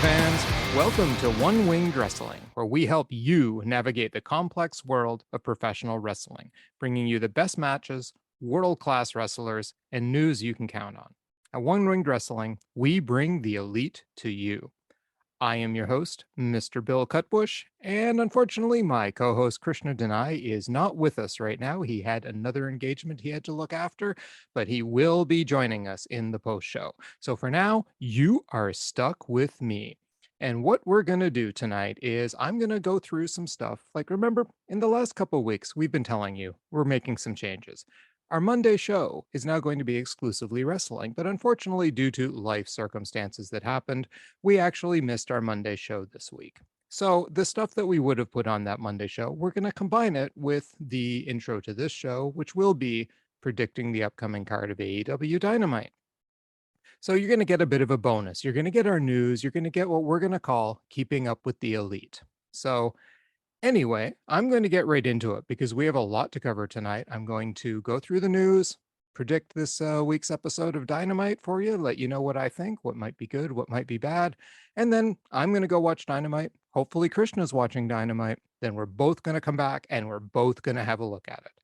fans. Welcome to One Winged Wrestling, where we help you navigate the complex world of professional wrestling, bringing you the best matches, world-class wrestlers, and news you can count on. At One Winged Wrestling, we bring the elite to you. I am your host, Mr. Bill Cutbush, and unfortunately, my co-host Krishna is not with us right now. He had another engagement he had to look after, but he will be joining us in the post-show. So for now, you are stuck with me. And what we're going to do tonight is I'm going to go through some stuff. Like, remember, in the last couple of weeks, we've been telling you we're making some changes. Our Monday show is now going to be exclusively wrestling, but unfortunately, due to life circumstances that happened, we actually missed our Monday show this week. So the stuff that we would have put on that Monday show, we're going to combine it with the intro to this show, which will be predicting the upcoming card of AEW Dynamite. So you're going to get a bit of a bonus. You're going to get our news. You're going to get what we're going to call keeping up with the elite. So anyway, I'm going to get right into it because we have a lot to cover tonight. I'm going to go through the news, predict this week's episode of Dynamite for you, let you know what I think, what might be good, what might be bad. And then I'm going to go watch Dynamite. Hopefully Krishna's watching Dynamite. Then we're both going to come back and we're both going to have a look at it.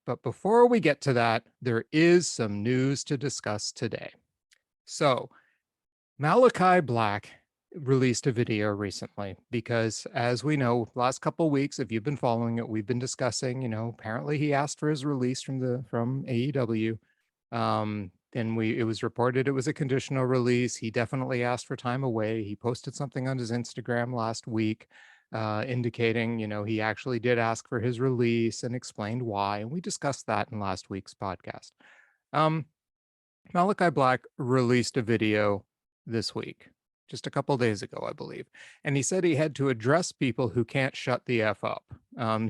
But before we get to that, there is some news to discuss today. So Malachi Black released a video recently because, as we know, last couple of weeks, if you've been following it, we've been discussing, apparently he asked for his release from AEW. It was reported it was a conditional release. He definitely asked for time away. He posted something on his Instagram last week indicating, he actually did ask for his release and explained why. And we discussed that in last week's podcast. Malachi Black released a video this week, just a couple days ago, I believe. And he said he had to address people who can't shut the F up.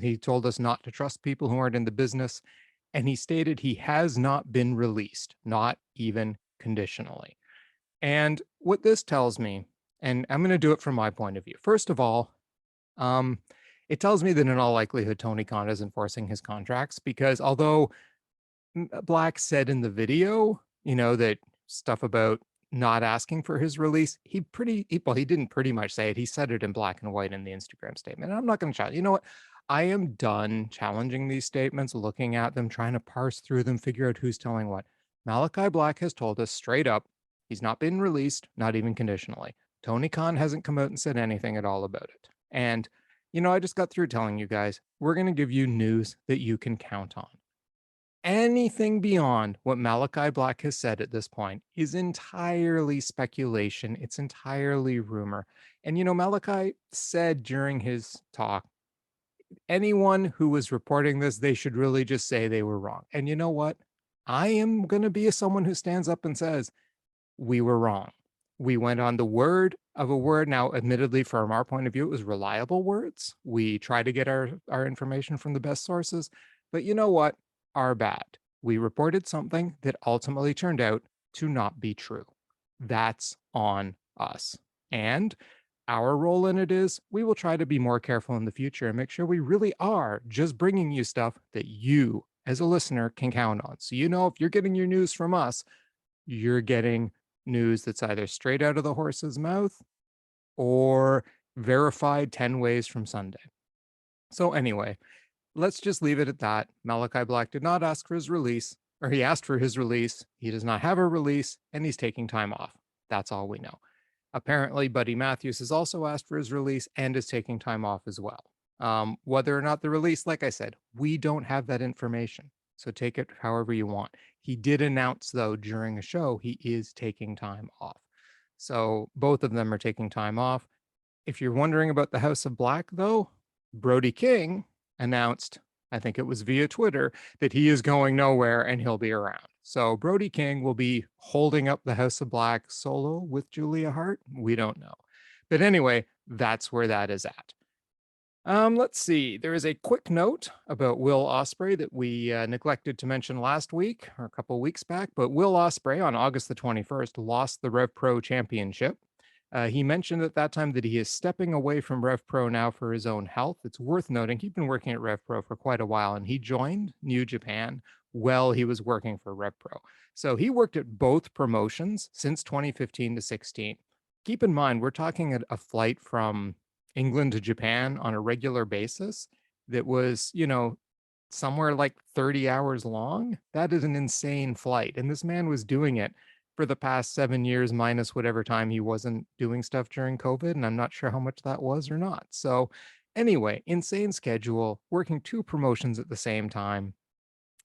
He told us not to trust people who aren't in the business. And he stated he has not been released, not even conditionally. And what this tells me, and I'm going to do it from my point of view. First of all, it tells me that in all likelihood, Tony Khan is enforcing his contracts because although Black said in the video, that stuff about not asking for his release, he didn't pretty much say it. He said it in black and white in the Instagram statement. And I'm not going to challenge. You know what? I am done challenging these statements, looking at them, trying to parse through them, figure out who's telling what. Malachi Black has told us straight up, he's not been released, not even conditionally. Tony Khan hasn't come out and said anything at all about it. And, I just got through telling you guys, we're going to give you news that you can count on. Anything beyond what Malachi Black has said at this point is entirely speculation. It's entirely rumor. And, Malachi said during his talk, anyone who was reporting this, they should really just say they were wrong. And you know what? I am going to be someone who stands up and says, we were wrong. We went on the word of a word. Now, admittedly, from our point of view, it was reliable words. We try to get our information from the best sources. But you know what? Are bad. We reported something that ultimately turned out to not be true. That's on us. And our role in it is we will try to be more careful in the future and make sure we really are just bringing you stuff that you as a listener can count on. So, if you're getting your news from us, you're getting news that's either straight out of the horse's mouth or verified 10 ways from Sunday. So anyway, let's just leave it at that. Malachi Black did not ask for his release, or he asked for his release. He does not have a release, and he's taking time off. That's all we know. Apparently, Buddy Matthews has also asked for his release and is taking time off as well. Whether or not the release, like I said, we don't have that information. So take it however you want. He did announce, though, during a show, he is taking time off. So both of them are taking time off. If you're wondering about the House of Black, though, Brody King announced, I think it was via Twitter, that he is going nowhere and he'll be around. So Brody King will be holding up the House of Black solo with Julia Hart. We don't know. But anyway, that's where that is at. Let's see. There is a quick note about Will Ospreay that we neglected to mention last week or a couple of weeks back. But Will Ospreay on August the 21st lost the Rev Pro Championship. He mentioned at that time that he is stepping away from Rev Pro now for his own health. It's worth noting he'd been working at Rev Pro for quite a while, and he joined New Japan while he was working for Rev Pro. So he worked at both promotions since 2015 to 16. keep in mind, we're talking a flight from England to Japan on a regular basis that was, somewhere like 30 hours long. That is an insane flight. And this man was doing it for the past 7 years, minus whatever time he wasn't doing stuff during COVID. And I'm not sure how much that was or not. So, anyway, insane schedule, working two promotions at the same time.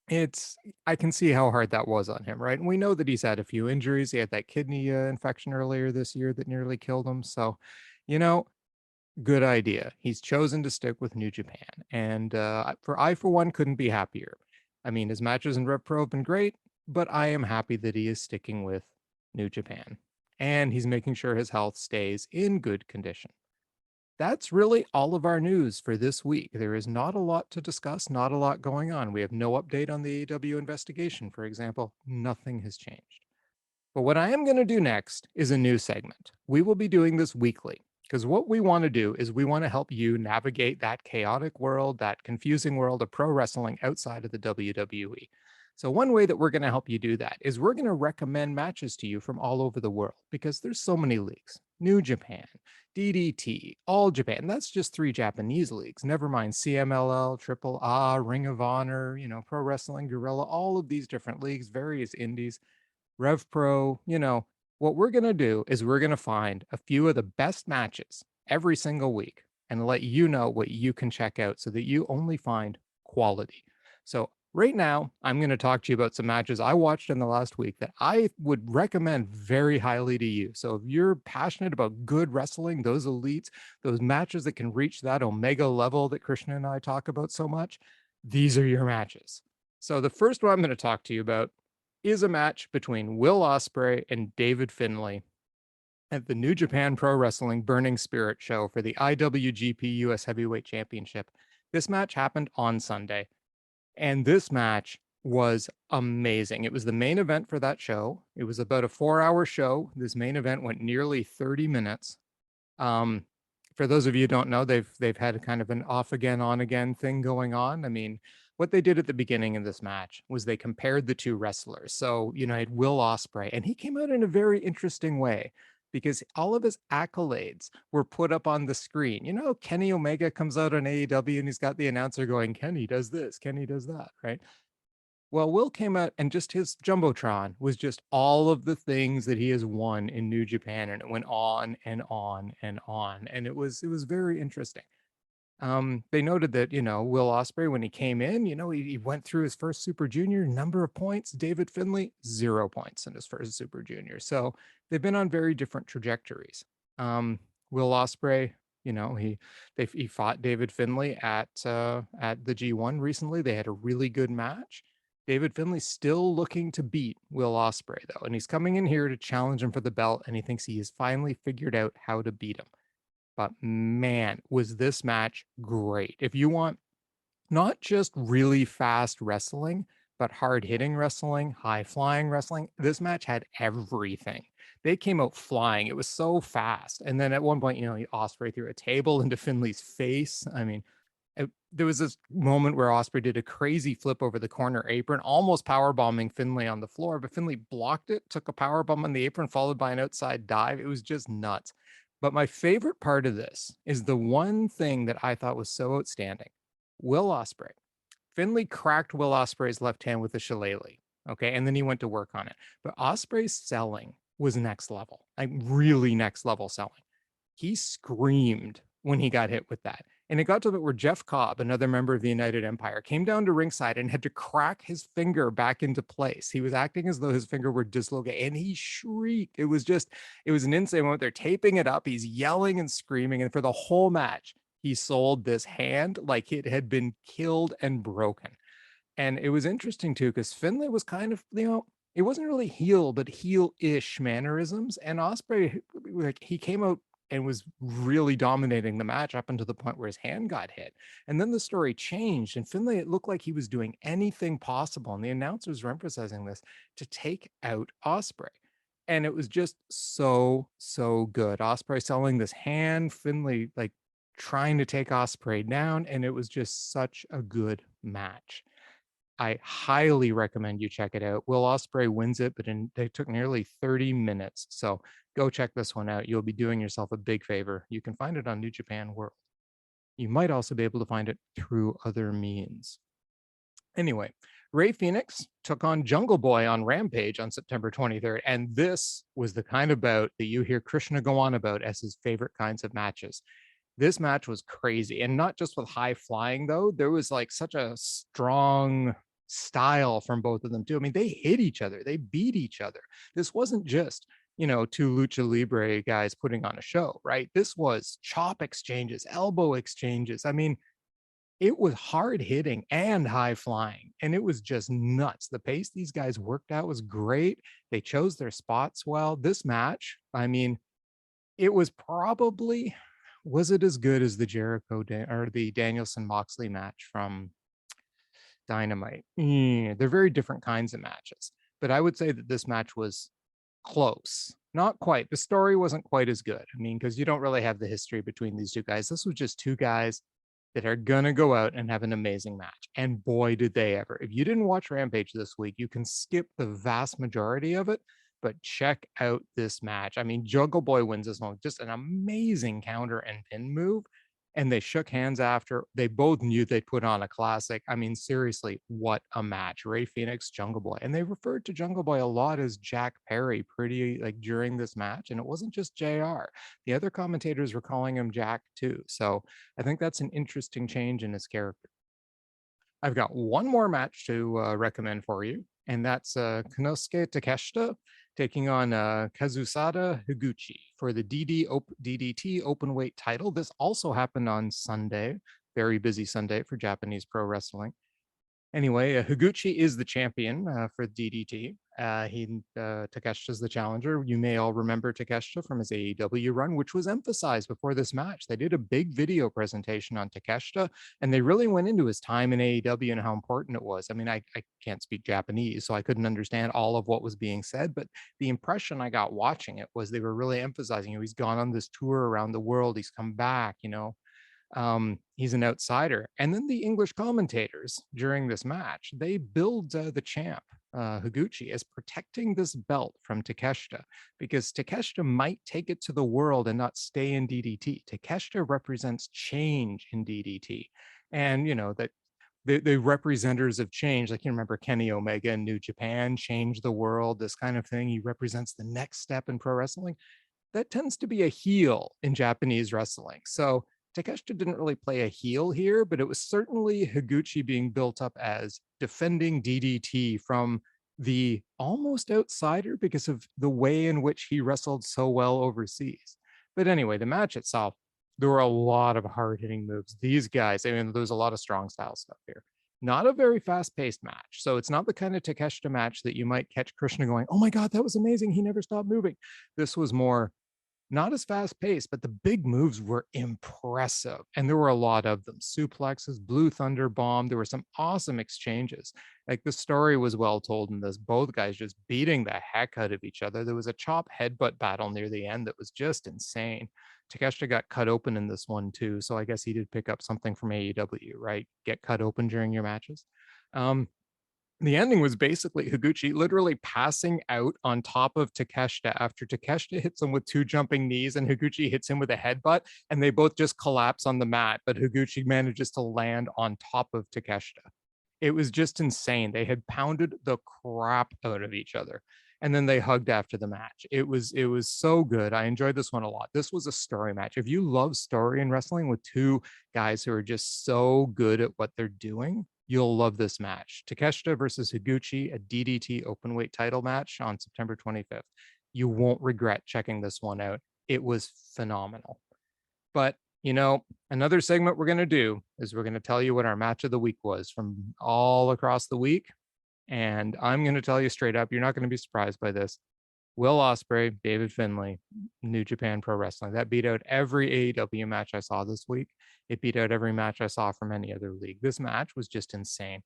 It's I can see how hard that was on him, right? And we know that he's had a few injuries. He had that kidney infection earlier this year that nearly killed him. So, you know, good idea. He's chosen to stick with New Japan, and for one, couldn't be happier. I mean, his matches in Rev Pro have been great, but I am happy that he is sticking with New Japan, and he's making sure his health stays in good condition. That's really all of our news for this week. There is not a lot to discuss, not a lot going on. We have no update on the AEW investigation, for example. Nothing has changed. But what I am going to do next is a new segment. We will be doing this weekly because what we want to do is we want to help you navigate that chaotic world, that confusing world of pro wrestling outside of the WWE. So one way that we're going to help you do that is we're going to recommend matches to you from all over the world because there's so many leagues. New Japan, DDT, All Japan. That's just 3 Japanese leagues. Never mind CMLL, Triple A, Ring of Honor, Pro Wrestling Guerrilla, all of these different leagues, various indies. Rev Pro, what we're going to do is we're going to find a few of the best matches every single week and let you know what you can check out so that you only find quality. So, right now, I'm going to talk to you about some matches I watched in the last week that I would recommend very highly to you. So, if you're passionate about good wrestling, those elites, those matches that can reach that omega level that Krishna and I talk about so much, these are your matches. So, the first one I'm going to talk to you about is a match between Will Ospreay and David Finlay at the New Japan Pro Wrestling Burning Spirit show for the IWGP US Heavyweight Championship. This match happened on Sunday, and this match was amazing. It was the main event for that show. It was about a 4-hour show. This main event went nearly 30 minutes. Um, for those of you who don't know, they've had kind of an off again, on again thing going on. I mean, what they did at the beginning of this match was they compared the two wrestlers. So, I had Will Ospreay, and he came out in a very interesting way because all of his accolades were put up on the screen. Kenny Omega comes out on AEW and he's got the announcer going, Kenny does this, Kenny does that, right? Well, Will came out and just his Jumbotron was just all of the things that he has won in New Japan, and it went on and on and on. And it was very interesting. They noted that, Will Ospreay, when he came in, he went through his first Super Junior, number of points. David Finlay, 0 points in his first Super Junior. So they've been on very different trajectories. Will Ospreay, he fought David Finlay at the G1 recently. They had a really good match. David Finlay's still looking to beat Will Ospreay, though, and he's coming in here to challenge him for the belt, and he thinks he has finally figured out how to beat him. But man, was this match great. If you want not just really fast wrestling, but hard hitting wrestling, high flying wrestling, this match had everything. They came out flying. It was so fast. And then at one point, Ospreay threw a table into Finlay's face. I mean, there was this moment where Ospreay did a crazy flip over the corner apron, almost power bombing Finlay on the floor, but Finlay blocked it, took a power bomb on the apron, followed by an outside dive. It was just nuts. But my favorite part of this is the one thing that I thought was so outstanding. Will Ospreay. Finlay cracked Will Ospreay's left hand with a shillelagh. Okay, and then he went to work on it. But Ospreay's selling was next level, like really next level selling. He screamed when he got hit with that. And it got to the point where Jeff Cobb, another member of the United Empire, came down to ringside and had to crack his finger back into place. He was acting as though his finger were dislocated, and he shrieked. It was an insane moment. They're taping it up. He's yelling and screaming. And for the whole match, he sold this hand like it had been killed and broken. And it was interesting too, because Finlay was kind of, it wasn't really heel, but heel-ish mannerisms. And Ospreay, like, he came out and was really dominating the match up until the point where his hand got hit. And then the story changed, and Finlay, it looked like he was doing anything possible, and the announcers were emphasizing this, to take out Ospreay. And it was just so, so good. Ospreay selling this hand, Finlay like trying to take Ospreay down, and it was just such a good match. I highly recommend you check it out. Will Ospreay wins it, but they took nearly 30 minutes. So go check this one out. You'll be doing yourself a big favor. You can find it on New Japan World. You might also be able to find it through other means. Anyway, Ray Phoenix took on Jungle Boy on Rampage on September 23rd. And this was the kind of bout that you hear Krishna go on about as his favorite kinds of matches. This match was crazy, and not just with high flying though. There was like such a strong style from both of them too. I mean, they hit each other, they beat each other. This wasn't just, two lucha libre guys putting on a show, right? This was chop exchanges, elbow exchanges. I mean, it was hard hitting and high flying, and it was just nuts. The pace these guys worked out was great. They chose their spots well. This match, I mean, it was probably, was it as good as the Jericho or the Danielson Moxley match from Dynamite? They're very different kinds of matches, but I would say that this match was close. Not quite. The story wasn't quite as good. I mean, because you don't really have the history between these two guys. This was just two guys that are going to go out and have an amazing match. And boy, did they ever. If you didn't watch Rampage this week, you can skip the vast majority of it, but check out this match. I mean, Jungle Boy wins this one, just an amazing counter and pin move. And they shook hands after. They both knew they'd put on a classic. I mean, seriously, what a match. Ray Phoenix, Jungle Boy. And they referred to Jungle Boy a lot as Jack Perry pretty like during this match. And it wasn't just JR. The other commentators were calling him Jack too. So I think that's an interesting change in his character. I've got one more match to recommend for you, and that's Konosuke Takeshita taking on Kazusada Higuchi for the DDT Openweight title. This also happened on Sunday, very busy Sunday for Japanese pro wrestling. Anyway, Higuchi is the champion for DDT. Takeshita's the challenger. You may all remember Takeshita from his AEW run, which was emphasized before this match. They did a big video presentation on Takeshita, and they really went into his time in AEW and how important it was. I mean, I can't speak Japanese, so I couldn't understand all of what was being said, but the impression I got watching it was they were really emphasizing, he's gone on this tour around the world, he's come back, he's an outsider. And then the English commentators during this match, they billed the champ, Higuchi, as protecting this belt from Takeshita, because Takeshita might take it to the world and not stay in DDT. Takeshita represents change in DDT. And, that the representatives of change, like you remember Kenny Omega in New Japan, change the world, this kind of thing. He represents the next step in pro wrestling. That tends to be a heel in Japanese wrestling. So Takeshita didn't really play a heel here, but it was certainly Higuchi being built up as defending DDT from the almost outsider because of the way in which he wrestled so well overseas. But anyway, the match itself, there were a lot of hard-hitting moves. These guys, I mean, there's a lot of strong style stuff here. Not a very fast-paced match. So it's not the kind of Takeshita match that you might catch Krishna going, oh my God, that was amazing. He never stopped moving. This was more not as fast paced, but the big moves were impressive. And there were a lot of them. Suplexes, Blue Thunder Bomb. There were some awesome exchanges. Like the story was well told in this, both guys just beating the heck out of each other. There was a chop headbutt battle near the end that was just insane. Takeshita got cut open in this one too. So I guess he did pick up something from AEW, right? Get cut open during your matches. The ending was basically Higuchi literally passing out on top of Takeshita after Takeshita hits him with two jumping knees and Higuchi hits him with a headbutt, and they both just collapse on the mat, but Higuchi manages to land on top of Takeshita. It was just insane. They had pounded the crap out of each other, and then they hugged after the match. It was so good. I enjoyed this one a lot. This was a story match. If you love story in wrestling with two guys who are just so good at what they're doing, you'll love this match. Takeshita versus Higuchi, a DDT openweight title match on September 25th. You won't regret checking this one out. It was phenomenal. But, another segment we're going to do is we're going to tell you what our match of the week was from all across the week. And I'm going to tell you straight up, you're not going to be surprised by this. Will Ospreay, David Finlay, New Japan Pro Wrestling. That beat out every AEW match I saw this week. It beat out every match I saw from any other league. This match was just insane.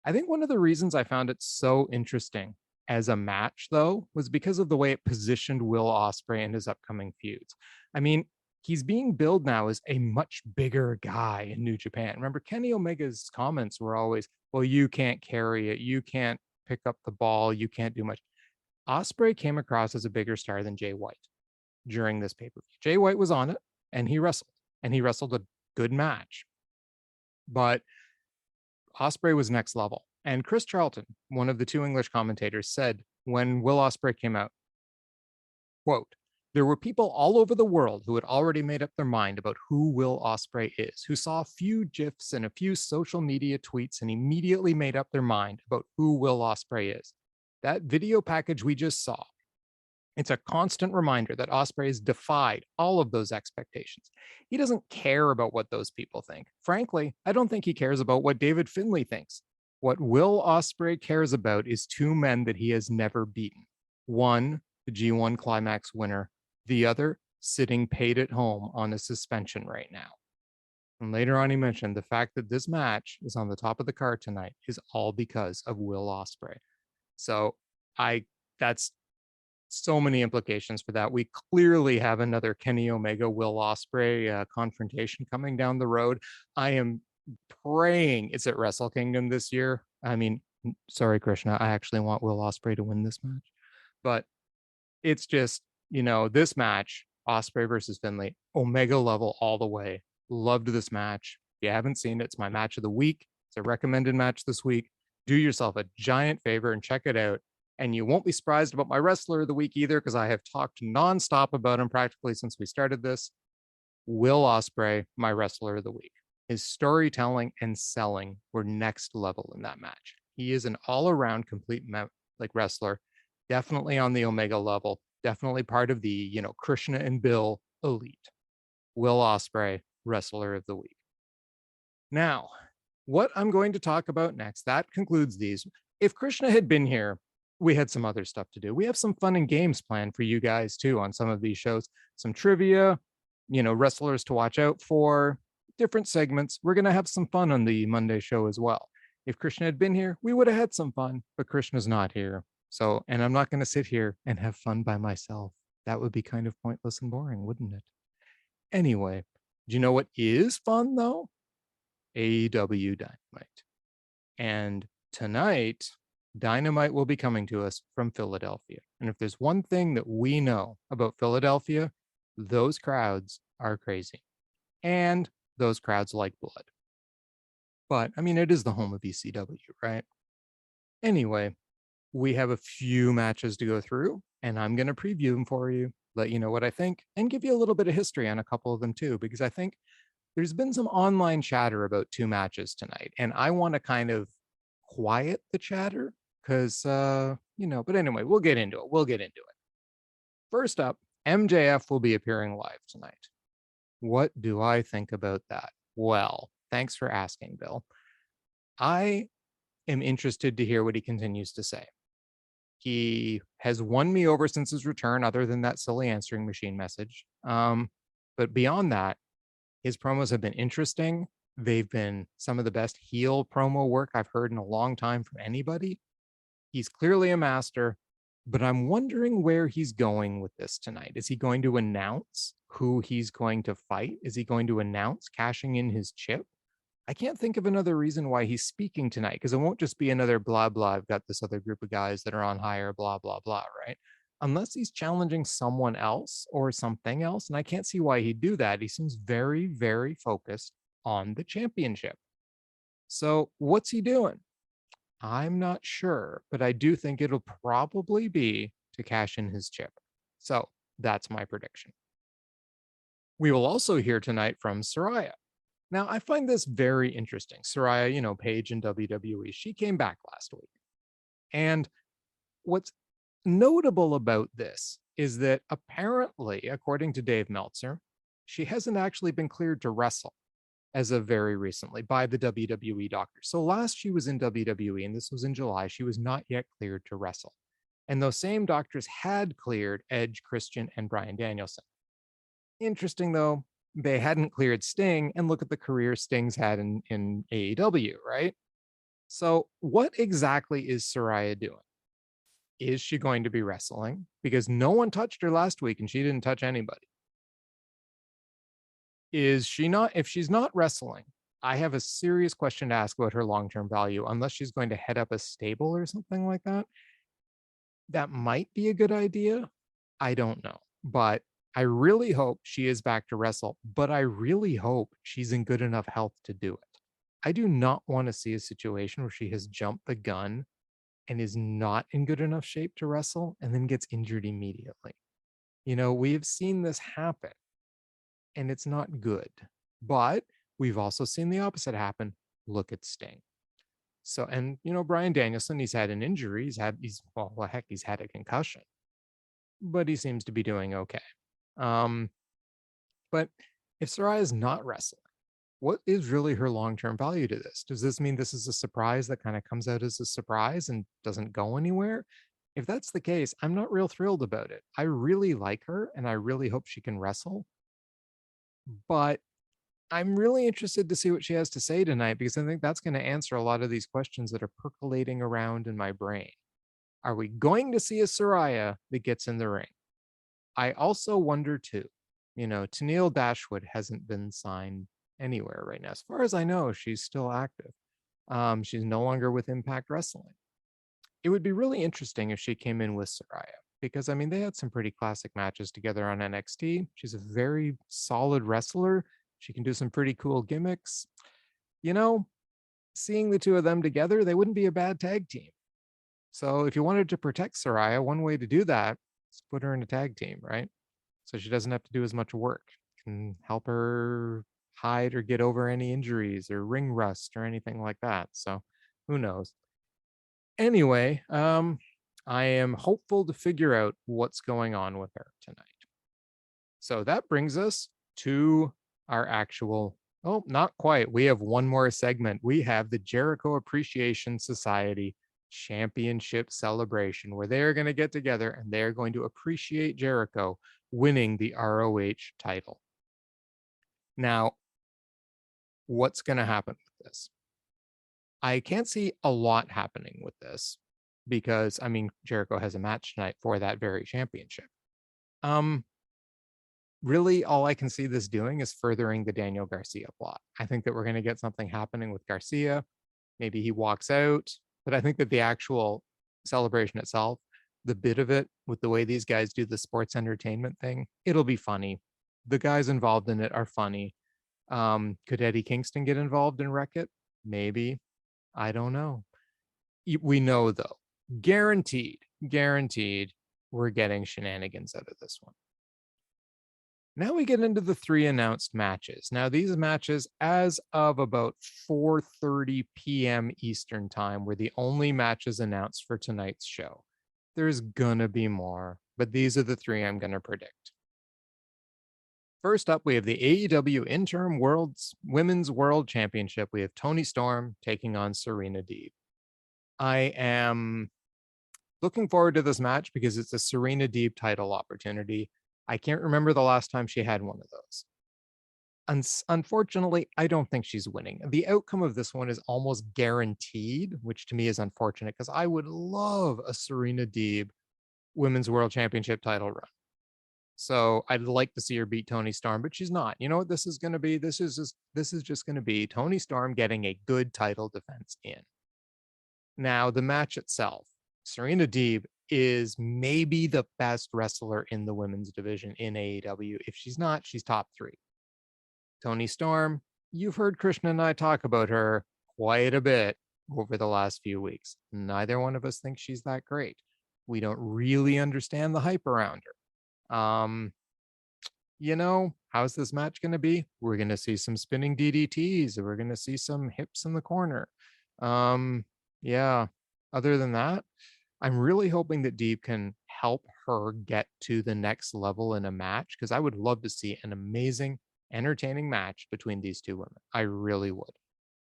I think one of the reasons I found it so interesting as a match, though, was because of the way it positioned Will Ospreay in his upcoming feuds. I mean, he's being billed now as a much bigger guy in New Japan. Remember, Kenny Omega's comments were always, well, you can't carry it. You can't pick up the ball. You can't do much. Ospreay came across as a bigger star than Jay White during this pay-per-view. Jay White was on it and he wrestled a good match. But Ospreay was next level. And Chris Charlton, one of the two English commentators, said when Will Ospreay came out, quote, there were people all over the world who had already made up their mind about who Will Ospreay is, who saw a few GIFs and a few social media tweets and immediately made up their mind about who Will Ospreay is. That video package we just saw, it's a constant reminder that Ospreay has defied all of those expectations. He doesn't care about what those people think. Frankly, I don't think he cares about what David Finlay thinks. What Will Ospreay cares about is two men that he has never beaten. One, the G1 Climax winner. The other, sitting paid at home on a suspension right now. And later on, he mentioned the fact that this match is on the top of the card tonight is all because of Will Ospreay. So that's so many implications for that. We clearly have another Kenny Omega, Will Ospreay confrontation coming down the road. I am praying it's at Wrestle Kingdom this year. I mean, sorry, Krishna, I actually want Will Ospreay to win this match. But it's just, this match, Ospreay versus Finlay, Omega level all the way. Loved this match. If you haven't seen it, it's my match of the week. It's a recommended match this week. Do yourself a giant favor and check it out. And you won't be surprised about my wrestler of the week either, because I have talked nonstop about him practically since we started this. Will Ospreay, my wrestler of the week. His storytelling and selling were next level in that match. He is an all-around complete wrestler, definitely on the Omega level, definitely part of the, Krishna and Bill elite. Will Ospreay, wrestler of the week. Now, what I'm going to talk about next, that concludes these. If Krishna had been here, we had some other stuff to do. We have some fun and games planned for you guys too on some of these shows. Some trivia, wrestlers to watch out for, different segments. We're going to have some fun on the Monday show as well. If Krishna had been here, we would have had some fun, but Krishna's not here. So, and I'm not going to sit here and have fun by myself. That would be kind of pointless and boring, wouldn't it? Anyway, do you know what is fun though? AEW Dynamite. And tonight, Dynamite will be coming to us from Philadelphia. And if there's one thing that we know about Philadelphia, those crowds are crazy. And those crowds like blood. But, I mean, it is the home of ECW, right? Anyway, we have a few matches to go through, and I'm going to preview them for you, let you know what I think, and give you a little bit of history on a couple of them too, because I think there's been some online chatter about two matches tonight, and I want to kind of quiet the chatter because, but anyway, we'll get into it. First up, MJF will be appearing live tonight. What do I think about that? Well, thanks for asking, Bill. I am interested to hear what he continues to say. He has won me over since his return, other than that silly answering machine message. But beyond that, his promos have been interesting. They've been some of the best heel promo work I've heard in a long time from anybody. He's clearly a master, but I'm wondering where he's going with this tonight. Is he going to announce who he's going to fight? Is he going to announce cashing in his chip? I can't think of another reason why he's speaking tonight, because it won't just be another blah, blah. I've got this other group of guys that are on higher, blah, blah, blah, right? Unless he's challenging someone else or something else. And I can't see why he'd do that. He seems very, very focused on the championship. So what's he doing? I'm not sure, but I do think it'll probably be to cash in his chip. So that's my prediction. We will also hear tonight from Saraya. Now, I find this very interesting. Saraya, Paige in WWE, she came back last week. And what's notable about this is that apparently, according to Dave Meltzer, she hasn't actually been cleared to wrestle as of very recently by the WWE doctor. So last she was in WWE, and this was in July, she was not yet cleared to wrestle. And those same doctors had cleared Edge, Christian, and Bryan Danielson. Interesting, though, they hadn't cleared Sting, and look at the career Sting's had in AEW, right? So what exactly is Saraya doing? Is she going to be wrestling? Because no one touched her last week, and she didn't touch anybody. Is she not, if she's not wrestling, I have a serious question to ask about her long-term value, unless she's going to head up a stable or something like that. That might be a good idea. I don't know. But I really hope she is back to wrestle, but I really hope she's in good enough health to do it. I do not want to see a situation where she has jumped the gun and is not in good enough shape to wrestle and then gets injured immediately. You know, we have seen this happen and it's not good. But we've also seen the opposite happen. Look at Sting. So, and you know, Bryan Danielson, he's had an injury. He's had a concussion, but he seems to be doing okay. But if Saraya is not wrestling, what is really her long-term value to this? Does this mean this is a surprise that kind of comes out as a surprise and doesn't go anywhere? If that's the case, I'm not real thrilled about it. I really like her and I really hope she can wrestle. But I'm really interested to see what she has to say tonight, because I think that's going to answer a lot of these questions that are percolating around in my brain. Are we going to see a Saraya that gets in the ring? I also wonder too, you know, Tennille Dashwood hasn't been signed anywhere right now. As far as I know, she's still active. She's no longer with Impact Wrestling. It would be really interesting if she came in with Saraya, because I mean, they had some pretty classic matches together on NXT. She's a very solid wrestler. She can do some pretty cool gimmicks. You know, seeing the two of them together, they wouldn't be a bad tag team. So if you wanted to protect Saraya, one way to do that is put her in a tag team, right? So she doesn't have to do as much work. Can help her hide or get over any injuries or ring rust or anything like that. So who knows? Anyway, I am hopeful to figure out what's going on with her tonight. So that brings us to our actual, oh, not quite. We have one more segment. We have the Jericho Appreciation Society Championship Celebration, where they're going to get together and they're going to appreciate Jericho winning the ROH title. Now, what's going to happen with this? I can't see a lot happening with this because, I mean, Jericho has a match tonight for that very championship. Really, all I can see this doing is furthering the Daniel Garcia plot. I think that we're going to get something happening with Garcia. Maybe he walks out, but I think that the actual celebration itself, the bit of it with the way these guys do the sports entertainment thing, it'll be funny. The guys involved in it are funny. Could Eddie Kingston get involved and wreck it? Maybe. I don't know. We know though, guaranteed, we're getting shenanigans out of this one. Now we get into the 3 announced matches. Now these matches, as of about 4:30 p.m. Eastern time, were the only matches announced for tonight's show. There's gonna be more, but these are the 3 I'm gonna predict. First up, we have the AEW Interim Women's World Championship. We have Toni Storm taking on Sereena Deeb. I am looking forward to this match because it's a Sereena Deeb title opportunity. I can't remember the last time she had one of those. Unfortunately, I don't think she's winning. The outcome of this one is almost guaranteed, which to me is unfortunate because I would love a Sereena Deeb Women's World Championship title run. So I'd like to see her beat Toni Storm, but she's not. You know what this is going to be? This is just going to be Toni Storm getting a good title defense in. Now, the match itself, Sereena Deeb is maybe the best wrestler in the women's division in AEW. If she's not, she's top 3. Toni Storm, you've heard Krishna and I talk about her quite a bit over the last few weeks. Neither one of us thinks she's that great. We don't really understand the hype around her. You know, how's this match going to be? We're going to see some spinning DDTs. We're going to see some hips in the corner. Yeah. Other than that, I'm really hoping that Deeb can help her get to the next level in a match, because I would love to see an amazing, entertaining match between these 2 women. I really would.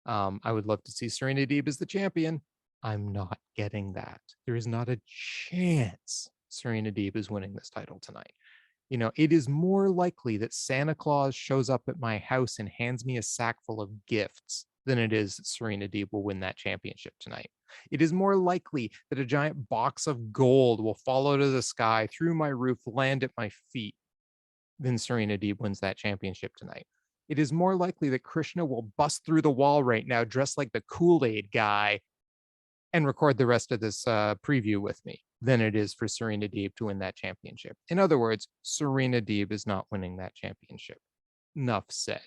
I would love to see Sereena Deeb as the champion. I'm not getting that. There is not a chance Sereena Deeb is winning this title tonight. You know, it is more likely that Santa Claus shows up at my house and hands me a sack full of gifts than it is that Sereena Deeb will win that championship tonight. It is more likely that a giant box of gold will fall out of the sky through my roof, land at my feet, than Sereena Deeb wins that championship tonight. it is more likely that Krishna will bust through the wall right now, dressed like the Kool-Aid guy, and record the rest of this preview with me than it is for Sereena Deeb to win that championship. In other words, Sereena Deeb is not winning that championship. Enough said.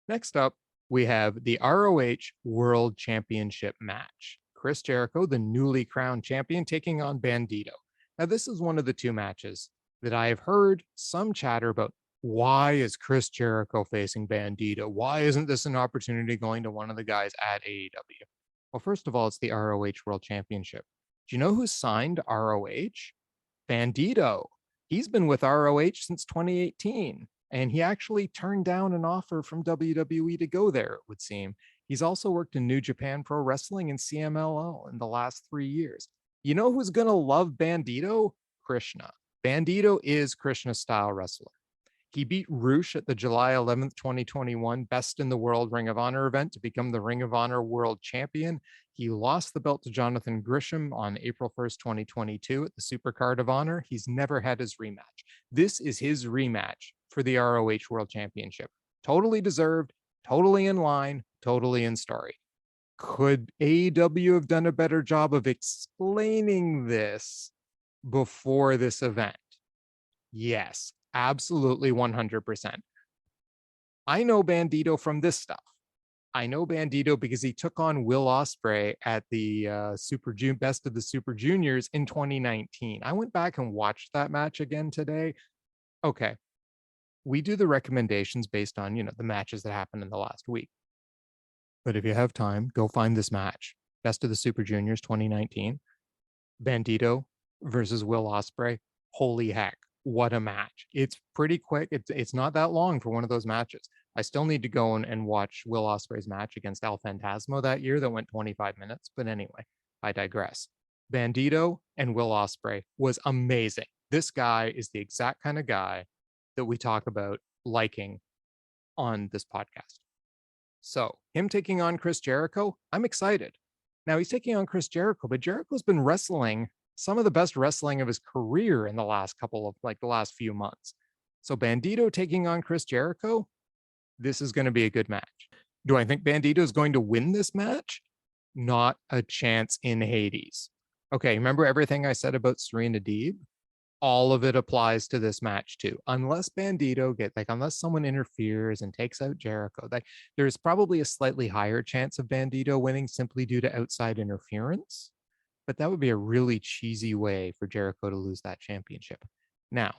Next up, we have the ROH World Championship match. Chris Jericho, the newly crowned champion, taking on Bandido. Now, this is one of the two matches that I have heard some chatter about. Why is Chris Jericho facing Bandido? Why isn't this an opportunity going to one of the guys at AEW? Well, first of all, it's the ROH World Championship. Do you know who signed ROH? Bandido. He's been with ROH since 2018, and he actually turned down an offer from WWE to go there, it would seem. He's also worked in New Japan Pro Wrestling and CMLL in the last 3 years. You know who's going to love Bandido? Krishna. Bandido is Krishna's style wrestler. He beat Roosh at the July 11th, 2021 Best in the World Ring of Honor event to become the Ring of Honor World Champion. He lost the belt to Jonathan Grisham on April 1st, 2022 at the Supercard of Honor. He's never had his rematch. This is his rematch for the ROH World Championship. Totally deserved, totally in line, totally in story. Could AEW have done a better job of explaining this before this event? Yes, absolutely 100%. I know Bandido from this stuff. I know Bandido because he took on Will Ospreay at the Best of the Super Juniors in 2019. I went back and watched that match again today. Okay, we do the recommendations based on, the matches that happened in the last week. But if you have time, go find this match. Best of the Super Juniors 2019. Bandido versus Will Ospreay. Holy heck, what a match. It's pretty quick. It's not that long for one of those matches. I still need to go and watch Will Ospreay's match against El Phantasmo that year that went 25 minutes. But anyway, I digress. Bandido and Will Ospreay was amazing. This guy is the exact kind of guy that we talk about liking on this podcast. So him taking on Chris Jericho, I'm excited. Now he's taking on Chris Jericho, but Jericho's been wrestling some of the best wrestling of his career in the last the last few months. So Bandido taking on Chris Jericho, this is going to be a good match. Do I think Bandido is going to win this match? Not a chance in Hades. Okay, remember everything I said about Sereena Deeb? All of it applies to this match too. Unless Bandido unless someone interferes and takes out Jericho, there's probably a slightly higher chance of Bandido winning simply due to outside interference. But that would be a really cheesy way for Jericho to lose that championship. Now,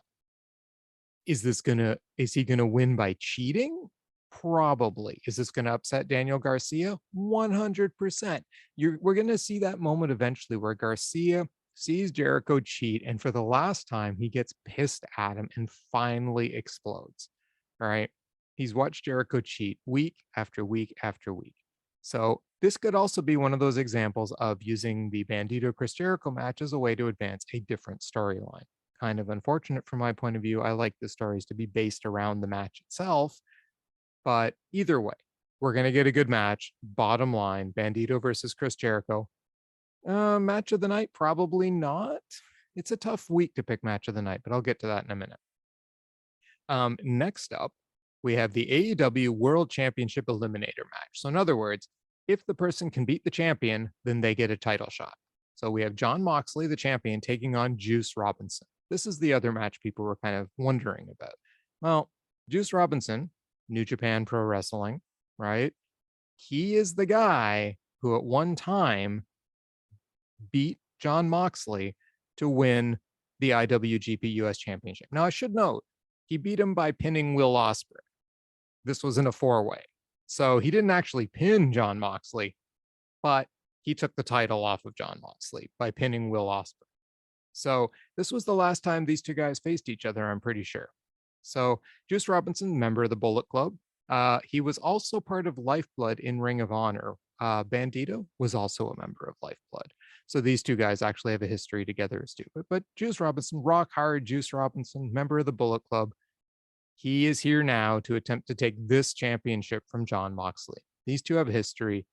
is he gonna win by cheating? Probably. Is this going to upset Daniel Garcia? 100%. We're going to see that moment eventually where Garcia sees Jericho cheat, and for the last time, he gets pissed at him and finally explodes. All right. He's watched Jericho cheat week after week after week. So this could also be one of those examples of using the Bandido Chris Jericho match as a way to advance a different storyline. Kind of unfortunate from my point of view. I like the stories to be based around the match itself. But either way, we're going to get a good match. Bottom line, Bandido versus Chris Jericho. Match of the night? Probably not. It's a tough week to pick match of the night, but I'll get to that in a minute. Next up, we have the AEW World Championship Eliminator match. So in other words, if the person can beat the champion, then they get a title shot. So we have Jon Moxley, the champion, taking on Juice Robinson. This is the other match people were kind of wondering about. Well, Juice Robinson, New Japan Pro Wrestling, right? He is the guy who at one time beat Jon Moxley to win the IWGP US Championship. Now, I should note, he beat him by pinning Will Ospreay. This was in a 4-way. So he didn't actually pin Jon Moxley, but he took the title off of Jon Moxley by pinning Will Ospreay. So this was the last time these two guys faced each other, I'm pretty sure. So Juice Robinson, member of the Bullet Club. He was also part of Lifeblood in Ring of Honor. Bandido was also a member of Lifeblood. So these two guys actually have a history together as two. But Juice Robinson, rock hard Juice Robinson, member of the Bullet Club. He is here now to attempt to take this championship from Jon Moxley. These two have a history.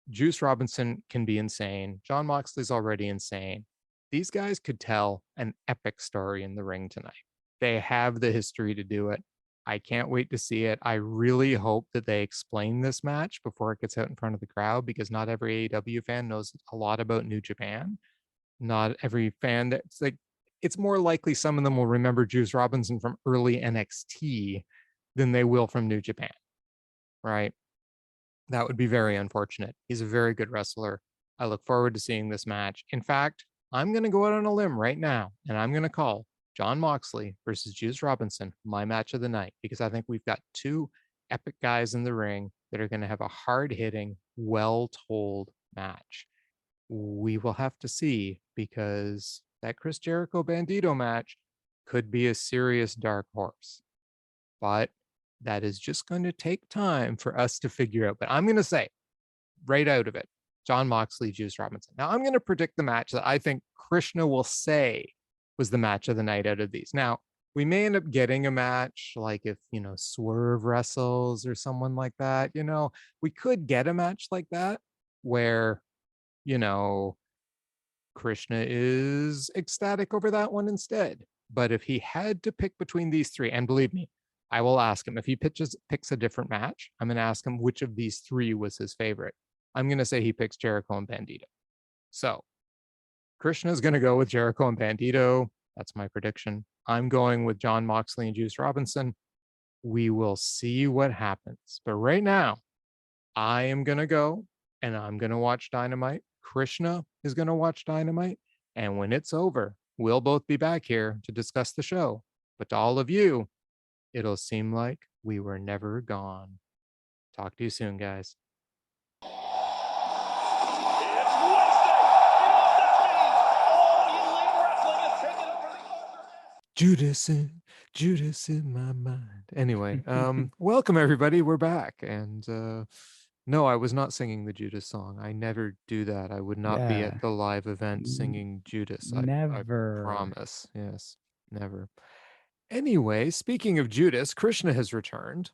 Juice Robinson can be insane. Jon Moxley's already insane. These guys could tell an epic story in the ring tonight. They have the history to do it. I can't wait to see it. I really hope that they explain this match before it gets out in front of the crowd, because not every AEW fan knows a lot about New Japan. Not every fan that's like, it's more likely some of them will remember Juice Robinson from early NXT than they will from New Japan, right? That would be very unfortunate. He's a very good wrestler. I look forward to seeing this match. In fact, I'm going to go out on a limb right now, and I'm going to call Jon Moxley versus Juice Robinson my match of the night, because I think we've got two epic guys in the ring that are going to have a hard-hitting, well-told match. We will have to see, because that Chris Jericho Bandido match could be a serious dark horse. But that is just going to take time for us to figure out. But I'm going to say right out of it, Jon Moxley, Juice Robinson. Now I'm going to predict the match that I think Krishna will say was the match of the night out of these. Now, we may end up getting a match like if, Swerve wrestles or someone like that, we could get a match like that where, Krishna is ecstatic over that one instead. But if he had to pick between these three, and believe me, I will ask him if he picks a different match. I'm going to ask him which of these three was his favorite. I'm going to say he picks Jericho and Bandido. So Krishna is going to go with Jericho and Bandido. That's my prediction. I'm going with Jon Moxley and Juice Robinson. We will see what happens. But right now, I am going to go and I'm going to watch Dynamite. Krishna is going to watch Dynamite. And when it's over, we'll both be back here to discuss the show. But to all of you, it'll seem like we were never gone. Talk to you soon, guys. Judas in my mind. Anyway, welcome everybody. We're back. And no, I was not singing the Judas song. I never do that. I would not be at the live event singing Judas. Never. I promise. Yes, never. Anyway, speaking of Judas, Krishna has returned.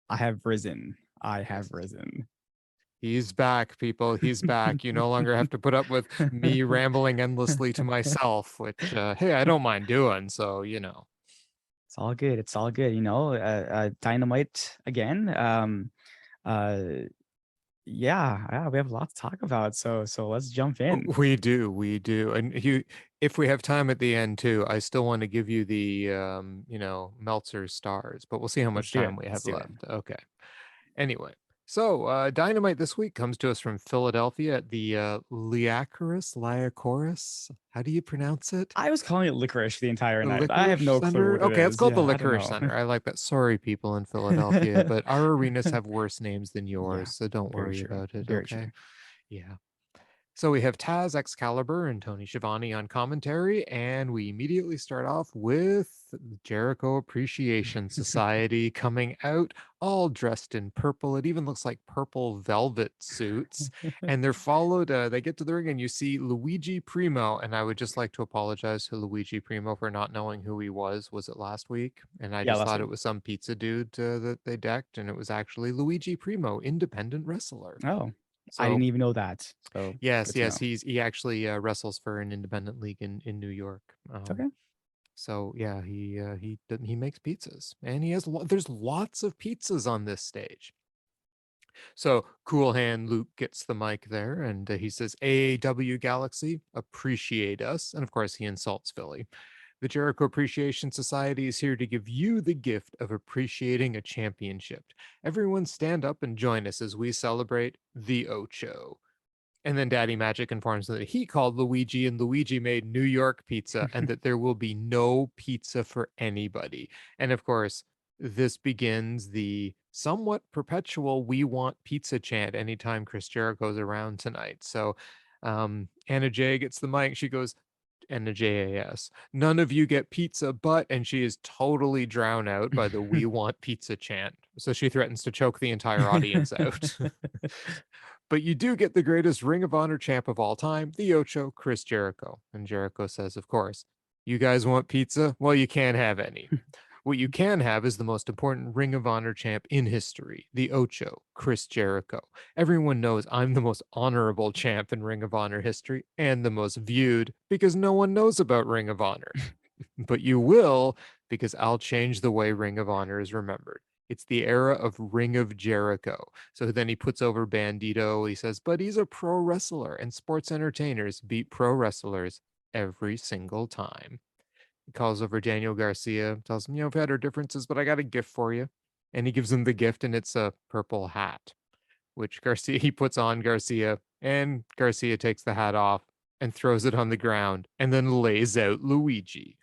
I have risen. He's back, people. He's back. You no longer have to put up with me rambling endlessly to myself, which, hey, I don't mind doing. So, It's all good. Dynamite again. Yeah, we have a lot to talk about. So let's jump in. We do. And if we have time at the end too, I still want to give you the, Meltzer stars, but we'll see how much time we have left. Okay. Anyway. So, Dynamite this week comes to us from Philadelphia at the Liacorus. How do you pronounce it? I was calling it Licorice the entire night. I have no clue. Okay, it's called the Licorice Center. I like that. Sorry, people in Philadelphia, but our arenas have worse names than yours, so don't worry about it. Very okay. true. Yeah. So we have Taz, Excalibur, and Tony Schiavone on commentary, and we immediately start off with Jericho Appreciation Society coming out all dressed in purple. It even looks like purple velvet suits. And they're followed, they get to the ring and you see Luigi Primo. And I would just like to apologize to Luigi Primo for not knowing who he was. Was it last week? And I just thought it was some pizza dude that they decked. And it was actually Luigi Primo, independent wrestler. Oh. So, I didn't even know that. So yes, he actually wrestles for an independent league in New York. Okay. So yeah, he makes pizzas, and there's lots of pizzas on this stage. So Cool Hand Luke gets the mic there, and he says, "AEW Galaxy, appreciate us," and of course he insults Philly. The Jericho Appreciation Society is here to give you the gift of appreciating a championship. Everyone stand up and join us as we celebrate the Ocho. And then Daddy Magic informs them that he called Luigi and Luigi made New York pizza and that there will be no pizza for anybody. And of course, this begins the somewhat perpetual "we want pizza" chant anytime Chris Jericho's around tonight. So Anna Jay gets the mic. She goes, NJAS. None of you get pizza, and she is totally drowned out by the "we want pizza" chant. So she threatens to choke the entire audience out. But you do get the greatest Ring of Honor champ of all time, the Ocho, Chris Jericho. And Jericho says, of course, you guys want pizza? Well, you can't have any. What you can have is the most important Ring of Honor champ in history, the Ocho, Chris Jericho. Everyone knows I'm the most honorable champ in Ring of Honor history and the most viewed because no one knows about Ring of Honor. But you will because I'll change the way Ring of Honor is remembered. It's the era of Ring of Jericho. So then he puts over Bandido. He says, but he's a pro wrestler, and sports entertainers beat pro wrestlers every single time. He calls over Daniel Garcia, tells him, we've had our differences, but I got a gift for you. And he gives him the gift, and it's a purple hat, which he puts on Garcia, and Garcia takes the hat off and throws it on the ground and then lays out Luigi.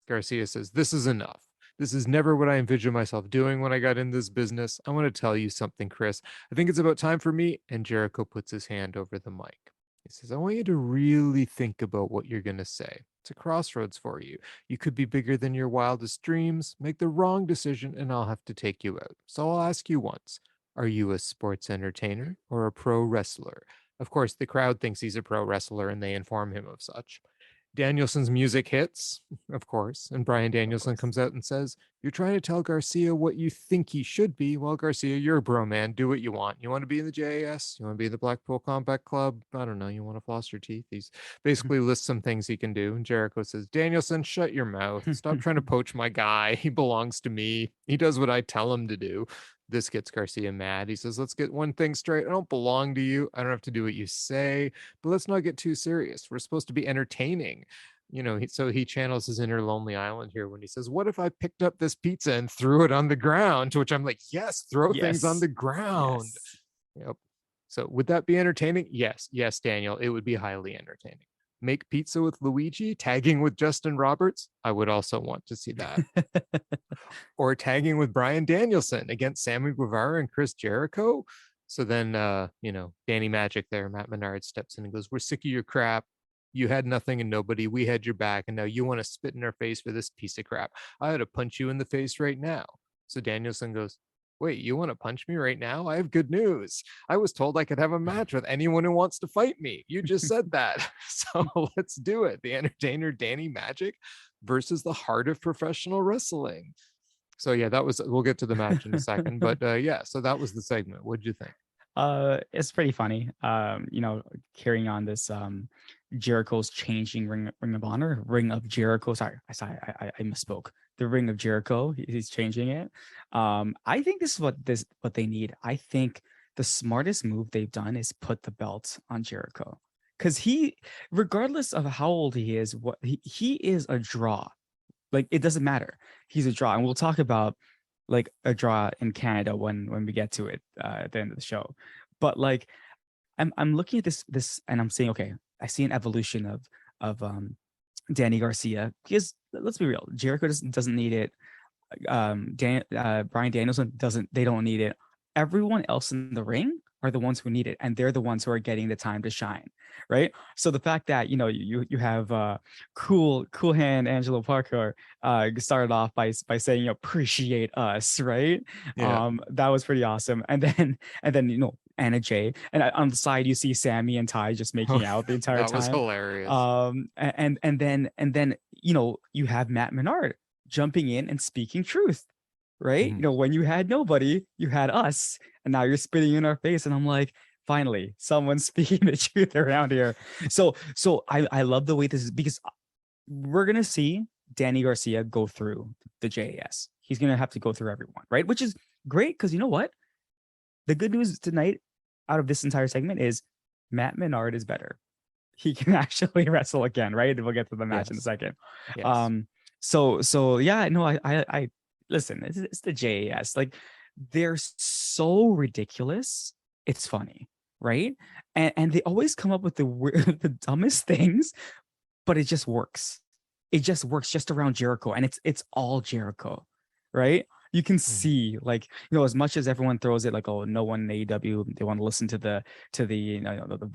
Garcia says, this is enough. This is never what I envisioned myself doing when I got in this business. I want to tell you something, Chris. I think it's about time for me. And Jericho puts his hand over the mic. He says, I want you to really think about what you're going to say. It's a crossroads for you. You could be bigger than your wildest dreams, make the wrong decision, and I'll have to take you out. So I'll ask you once. Are you a sports entertainer or a pro wrestler? Of course, the crowd thinks he's a pro wrestler and they inform him of such. Danielson's music hits, of course, and Bryan Danielson comes out and says, you're trying to tell Garcia what you think he should be. Well, Garcia, you're a bro, man. Do what you want. You want to be in the JAS? You want to be in the Blackpool Combat Club? I don't know. You want to floss your teeth? He's basically lists some things he can do. And Jericho says, Danielson, shut your mouth. Stop trying to poach my guy. He belongs to me. He does what I tell him to do. This gets Garcia mad. He says, let's get one thing straight. I don't belong to you. I don't have to do what you say, but let's not get too serious. We're supposed to be entertaining. So he channels his inner Lonely Island here when he says, what if I picked up this pizza and threw it on the ground? To which I'm like, yes, throw things on the ground. Yes. Yep. So would that be entertaining? Yes, Daniel, it would be highly entertaining. Make pizza with Luigi, tagging with Justin Roberts. I would also want to see that. Or tagging with Bryan Danielson against Sammy Guevara and Chris Jericho. So then, Danny Magic there, Matt Menard steps in and goes, we're sick of your crap. You had nothing and nobody. We had your back. And now you want to spit in our face for this piece of crap. I ought to punch you in the face right now. So Danielson goes, wait, you want to punch me right now? I have good news. I was told I could have a match with anyone who wants to fight me. You just said that. So let's do it. The entertainer Danny Magic versus the heart of professional wrestling. So yeah, we'll get to the match in a second. But so that was the segment. What'd you think? It's pretty funny. Carrying on this Jericho's changing Ring of Honor, Ring of Jericho. Sorry, I misspoke. The Ring of Jericho, he's changing it. I think this is what they need. I think the smartest move they've done is put the belt on Jericho. Because he, regardless of how old he is, he is a draw. Like, it doesn't matter. He's a draw. And we'll talk about like a draw in Canada when we get to it at the end of the show. But like, I'm looking at this and I'm saying, okay, I see an evolution of Danny Garcia. Because let's be real, Jericho doesn't need it. Bryan Danielson they don't need it. Everyone else in the ring are the ones who need it, and they're the ones who are getting the time to shine, right? So the fact that you have cool hand Angelo Parker started off by saying appreciate us, right? Yeah. That was pretty awesome. And then Anna Jay, and on the side you see Sammy and Ty just making out the entire time. That was hilarious. And then you have Matt Menard jumping in and speaking truth, right? Mm-hmm. When you had nobody, you had us, and now you're spitting in our face. And I'm like, finally, someone's speaking the truth around here. So I love the way this is, because we're gonna see Danny Garcia go through the JAS. He's gonna have to go through everyone, right? Which is great, because you know what? The good news tonight out of this entire segment is Matt Menard is better. He can actually wrestle again, right? And we'll get to the match in a second. Yes. So yeah, no, I listen, it's the JAS. Like, they're so ridiculous. It's funny, right? And they always come up with the dumbest things, but it just works. It just works just around Jericho, and it's all Jericho, right? You can see, like, as much as everyone throws it like, oh, no one in AEW, they want to listen to the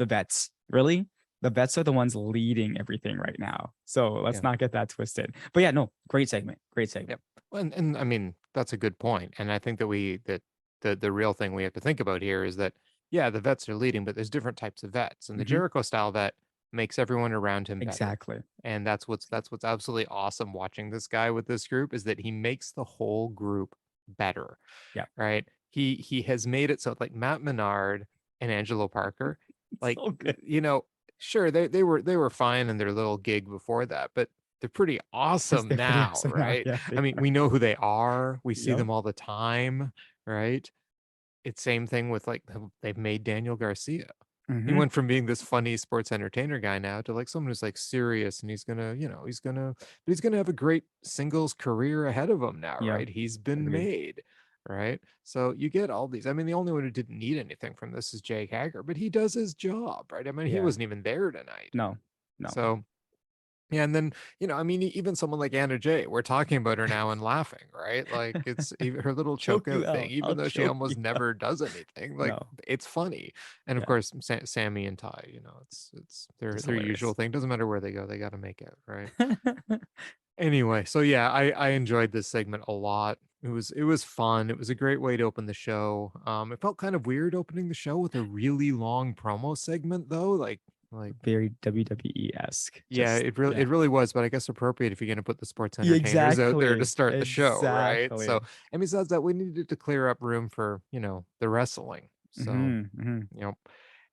vets. Really? The vets are the ones leading everything right now. So let's not get that twisted. But yeah, no, great segment. Yep. And I mean, that's a good point. And I think that the real thing we have to think about here is that, yeah, the vets are leading, but there's different types of vets. And the Jericho style vet makes everyone around him better. Exactly. And that's what's absolutely awesome watching this guy with this group, is that he makes the whole group better. Yeah. Right. He has made it so, like, Matt Menard and Angelo Parker, like, so good. Sure, they were fine in their little gig before that, but they're pretty awesome They're pretty now, awesome now. right? Yeah, I they mean, are. we know who they are. We see Yep. them all the time, right? It's same thing with like they've made Daniel Garcia. He Mm-hmm. went from being this funny sports entertainer guy now to like someone who's like serious, and he's gonna have a great singles career ahead of him now, Yeah. right? He's been Agreed. made, right? So you get all these. I mean, the only one who didn't need anything from this is Jake Hager, but he does his job, right? I mean, he Yeah. wasn't even there tonight. No. No. So yeah, and then I mean, even someone like Anna Jay, we're talking about her now and laughing, right? Like it's even her little choke Choke you out thing, out. I'll even though she choke you almost out. never does anything, like No. it's funny. And of Yeah. course, Sammy and Ty, it's Just their usual hilarious. thing. Doesn't matter where they go, they got to make it, right? Anyway, so yeah, I enjoyed this segment a lot. It was fun. It was a great way to open the show. It felt kind of weird opening the show with a really long promo segment though, like Very WWE-esque. yeah, Just yeah. it really was, but I guess appropriate if you're going to put the sports Yeah, entertainers out there to exactly. start the show, right? So, Exactly. and besides that, we needed to clear up room for, the wrestling. So, Mm-hmm. Mm-hmm. you know,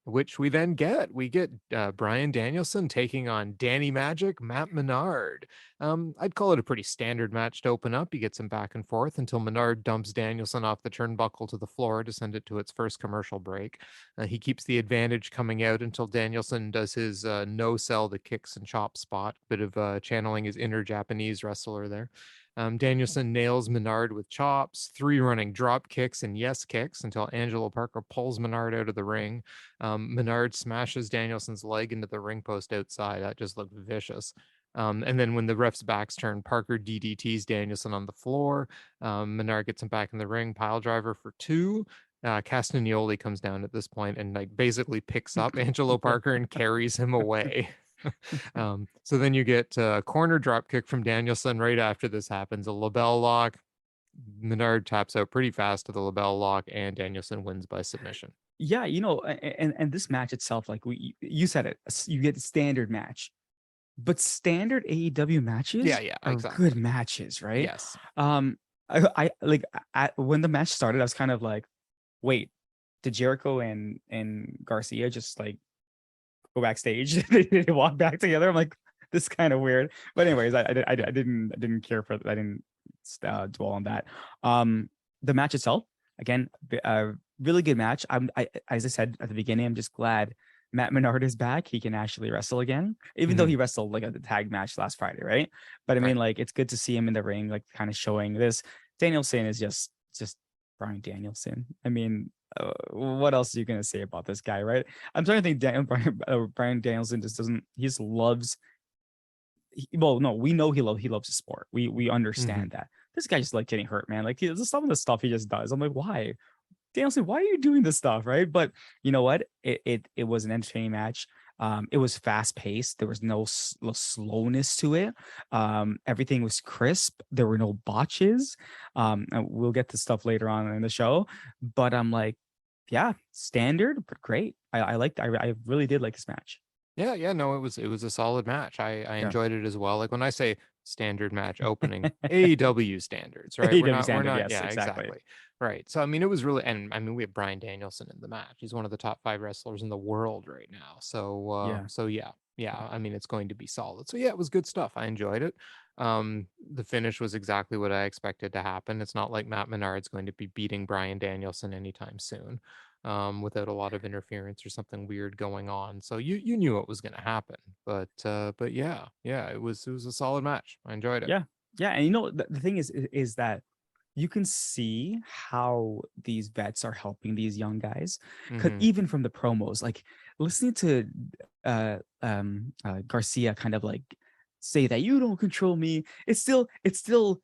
which we then get. We get Bryan Danielson taking on Danny Magic, Matt Menard. I'd call it a pretty standard match to open up. You get some back and forth until Menard dumps Danielson off the turnbuckle to the floor to send it to its first commercial break. He keeps the advantage coming out until Danielson does his no sell the kicks and chop spot, bit of channeling his inner Japanese wrestler there. Danielson nails Menard with chops, 3 running drop kicks and yes kicks until Angelo Parker pulls Menard out of the ring. Menard smashes Danielson's leg into the ring post outside. That just looked vicious. And then when the ref's backs turn, Parker DDTs Danielson on the floor. Menard gets him back in the ring, pile driver for 2. Castagnoli comes down at this point and like basically picks up Angelo Yeah. Parker and carries him away. So then you get a corner drop kick from Danielson right after this happens, a label lock. Menard taps out pretty fast to the label lock, and Danielson wins by submission. Yeah, and this match itself, like you said it, you get standard match, but standard AEW Yeah, matches yeah, are good exactly. matches, right? Yes. I like when the match started, I was kind of like, wait, did Jericho and Garcia just like go backstage? They walk back together. I'm like, this is kind of weird. But anyways, I didn't care for I didn't dwell on that. The match itself, again, really good match. As I said at the beginning, I'm just glad Matt Menard is back. He can actually wrestle again, even though Mhm. he wrestled like a tag match last Friday, right? But I Right. mean, like, it's good to see him in the ring, like kind of showing this. Danielson is just Bryan Danielson. I mean, what else are you gonna say about this guy, right? I'm trying to think. Bryan Danielson just doesn't. He just loves. Well, no, we know he loves the sport. We Mhm. understand that. This guy just like getting hurt, man. Like some of the stuff he just does. I'm like, why? Danielson, why are you doing this stuff, right? But you know what? It was an entertaining match. It was fast paced. There was no slowness to it. Everything was crisp. There were no botches. And we'll get to stuff later on in the show, but I'm like, yeah, standard, but great. I liked. I really did like this match. Yeah, yeah, no, it was a solid match. I Yeah, enjoyed it as well. Like when I say standard match opening, AEW standards, right? AEW We're standard. not Yes, yeah, exactly. exactly. Right. So I mean it was really, and I mean we have Bryan Danielson in the match. He's one of the top 5 wrestlers in the world right now. So Yeah. so yeah. Yeah, I mean it's going to be solid. So yeah, it was good stuff. I enjoyed it. The finish was exactly what I expected to happen. It's not like Matt Menard's going to be beating Bryan Danielson anytime soon, without a lot of interference or something weird going on. So you knew what was going to happen. But yeah, yeah, it was a solid match. I enjoyed it. Yeah. Yeah. And the thing is that you can see how these vets are helping these young guys. Cause Hmm. even from the promos, like listening to Garcia kind of like say that you don't control me. It's still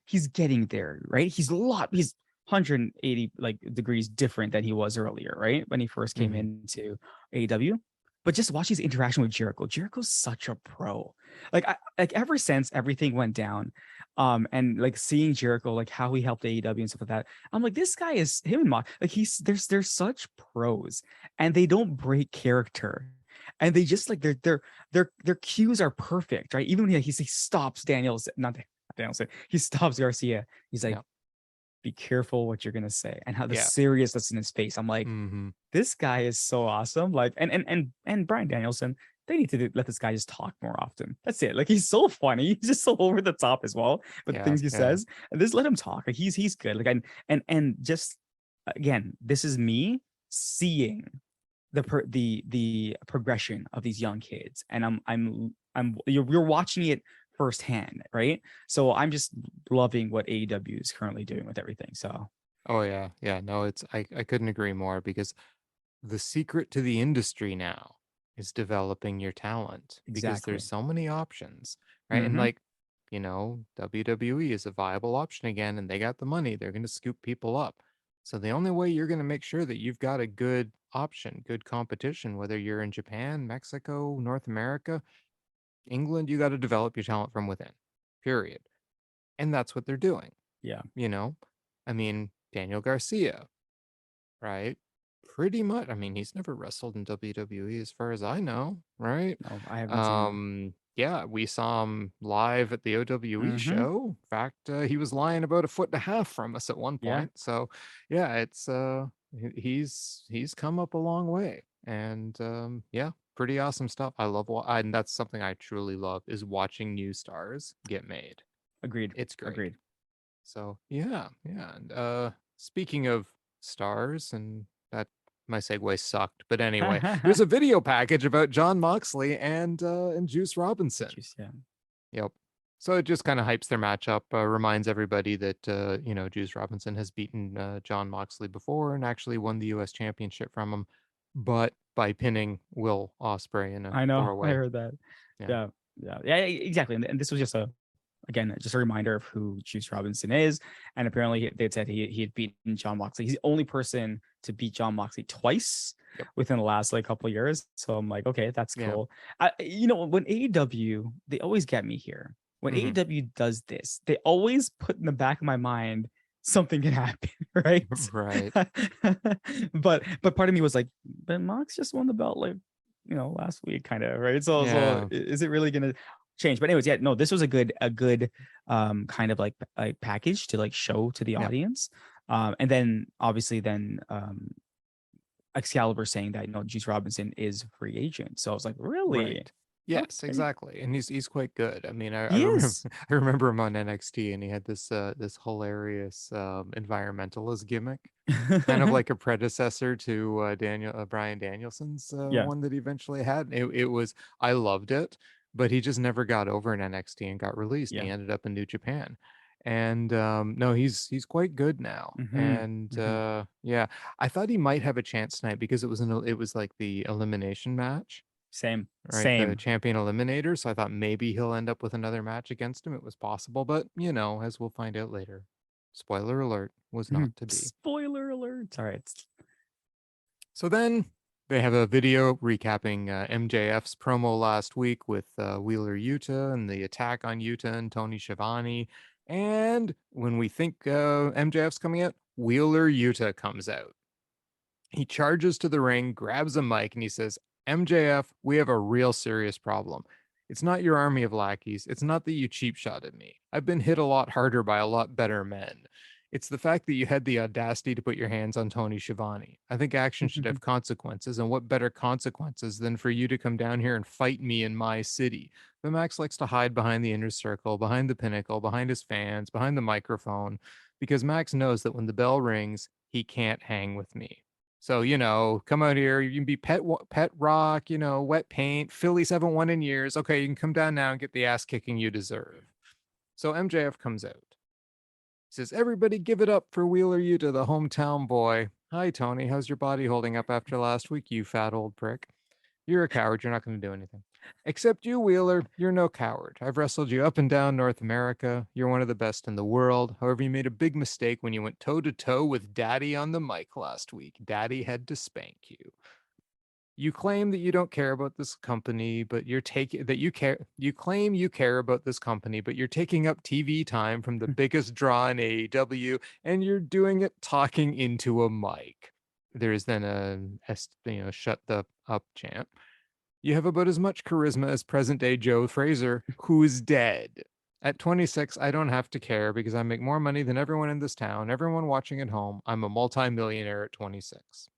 he's getting there, right? He's 180 like degrees different than he was earlier, right? When he first came Hmm. into AEW. But just watch his interaction with Jericho. Jericho's such a pro. Like ever since everything went down, and like seeing Jericho, like how he helped AEW and stuff like that, I'm like, this guy is him and Mock. Like they're such pros, and they don't break character, and they just like their cues are perfect, right? Even when he stops not Danielson, he stops Garcia. He's like, Yeah. be careful what you're gonna say, and how the Yeah. seriousness in his face. I'm like, Hmm. this guy is so awesome. Like, and Bryan Danielson, they need to let this guy just talk more often. That's it. Like, he's so funny. He's just so over the top as well with the Yeah, things he yeah. says. And just let him talk. Like, he's good. Like, and just again, this is me seeing the progression of these young kids, and I'm you're watching it firsthand, right? So I'm just loving what AEW is currently doing with everything. So Oh yeah, yeah. No, it's I couldn't agree more because the secret to the industry now is developing your talent because there's exactly. so many options, right? And Mm-hmm. like, WWE is a viable option again, and they got the money. They're going to scoop people up. So the only way you're going to make sure that you've got a good option, good competition, whether you're in Japan, Mexico, North America, England, you got to develop your talent from within. Period. And that's what they're doing, Yeah. you know? I mean, Daniel Garcia, right? Pretty much. I mean, he's never wrestled in WWE as far as I know, right? No, I haven't seen him. Yeah, we saw him live at the OWE Mm-hmm. show. In fact, he was lying about a foot and a half from us at one Yeah. point. So, yeah, it's he's come up a long way, and yeah, pretty awesome stuff. I love and that's something I truly love is watching new stars get made. Agreed. It's great. Agreed. So yeah, yeah. And speaking of stars, and that my segue sucked, but anyway, there's a video package about Jon Moxley and Juice Robinson. Jeez, yeah. Yep. So it just kind of hypes their matchup, reminds everybody that Juice Robinson has beaten Jon Moxley before and actually won the U.S. Championship from him, but by pinning Will Ospreay in a I know. I four-way. heard that. Yeah. Yeah. Yeah. Yeah. Exactly. And this was just again, just a reminder of who Juice Robinson is. And apparently they said he had beaten Jon Moxley. He's the only person to beat Jon Moxley twice Yep. within the last like couple of years. So I'm like, okay, that's Yeah. cool. When AEW, they always get me here. When AEW does this, they always put in the back of my mind something can happen, right? Right. but part of me was like, but Mox just won the belt like last week, kind of, right? So Yeah. is it really gonna change? But anyways, yeah, no, this was a good kind of like package to like show to the Yeah. audience. And then obviously Excalibur saying that Juice Robinson is a free agent. So I was like, really? Right. Yes, Okay. exactly. And he's quite good. I mean, I He remember is. I remember him on NXT and he had this hilarious environmentalist gimmick, kind of like a predecessor to Bryan Danielson's Yeah. one that he eventually had. It was I loved it, but he just never got over in NXT and got released. Yeah. He ended up in New Japan. And no, he's quite good now. Mm-hmm. And Mm-hmm. yeah, I thought he might have a chance tonight because it was like the elimination match, Same. right? The Same. champion eliminator. So I thought maybe he'll end up with another match against him. It was possible, but as we'll find out later, spoiler alert, was Mhm. not to be. Spoiler alert. All right. So then they have a video recapping MJF's promo last week with Wheeler Yuta and the attack on Yuta and Tony Schiavone. And when we think MJF's coming out, Wheeler Yuta comes out. He charges to the ring, grabs a mic, and he says, MJF, we have a real serious problem. It's not your army of lackeys. It's not that you cheap shot at me. I've been hit a lot harder by a lot better men. It's the fact that you had the audacity to put your hands on Tony Schiavone. I think action should have consequences, and what better consequences than for you to come down here and fight me in my city? But Max likes to hide behind the inner circle, behind the pinnacle, behind his fans, behind the microphone, because Max knows that when the bell rings, he can't hang with me. So, come out here. You can be pet rock, wet paint. Phillies haven't won in years. Okay, you can come down now and get the ass kicking you deserve. So MJF comes out. He says, everybody give it up for Wheeler Yuta, the hometown boy. Hi, Tony. How's your body holding up after last week, you fat old prick? You're a coward. You're not going to do anything. Except you, Wheeler. You're no coward. I've wrestled you up and down North America. You're one of the best in the world. However, you made a big mistake when you went toe to toe with Daddy on the mic last week. Daddy had to spank you. You claim that you don't care about this company, but you're taking that you care. You claim you care about this company, but you're taking up TV time from the biggest draw in AEW, and you're doing it talking into a mic. There is then a shut the up chant. You have about as much charisma as present day Joe Fraser, who's dead. At 26, I don't have to care because I make more money than everyone in this town, everyone watching at home. I'm a multimillionaire at 26.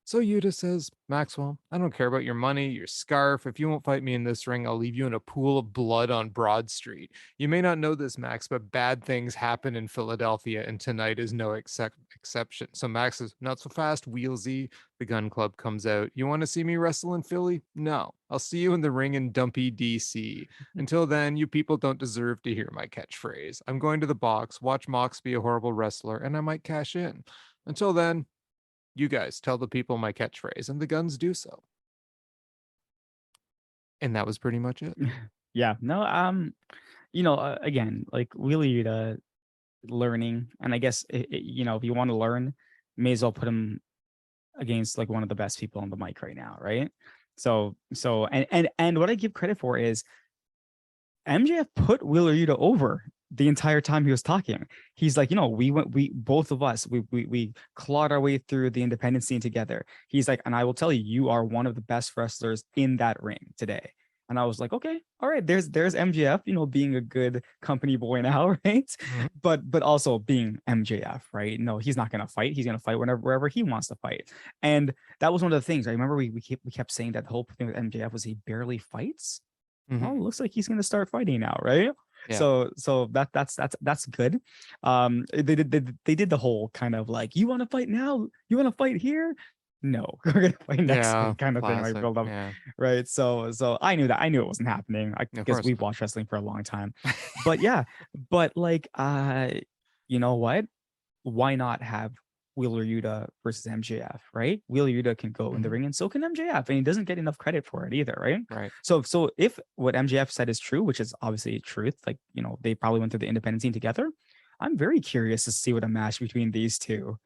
So Yuta says, Maxwell, I don't care about your money, your scarf. If you won't fight me in this ring, I'll leave you in a pool of blood on Broad Street. You may not know this, Max, but bad things happen in Philadelphia, and tonight is no exception. So Max says, not so fast, Wheelsy. The gun club comes out. You want to see me wrestle in Philly? No. I'll see you in the ring in Dumpy, DC. Until then, you people don't deserve to hear my catchphrase. I'm going to the box, watch Mox be a horrible wrestler, and I might cash in. Until then, you guys tell the people my catchphrase, and the guns do so. And that was pretty much it. Yeah, no, again, like Wheeler Yuta learning, and I guess if you want to learn, may as well put him against like one of the best people on the mic right now, right? And what I give credit for is MJF put Wheeler Yuta over the entire time he was talking. He's like, we both of us, we clawed our way through the independent scene together. He's like, and I will tell you, you are one of the best wrestlers in that ring today. And I was like, okay, all right, there's MJF, being a good company boy now, right? Mhm. But also being MJF, right? No, he's not gonna fight. He's gonna fight wherever he wants to fight. And that was one of the things. I remember we kept saying that the whole thing with MJF was he barely fights. Well, it looks like he's going to start fighting now, right? Yeah. So that's good. They did the whole kind of like, you want to fight now? You want to fight here? No, we're gonna fight next Yeah. week, kind of thing, like Classic. build up, Yeah. right? So I knew that. I knew it wasn't happening. I Of guess course we've watched wrestling for a long time, but yeah, but like, you know what? Why not have Wheeler Yuta versus MJF, right? Wheeler Yuta can go in the Mhm. ring, and so can MJF, and he doesn't get enough credit for it either, right? Right. So if what MJF said is true, which is obviously truth, like they probably went through the independent scene together. I'm very curious to see what a match between these two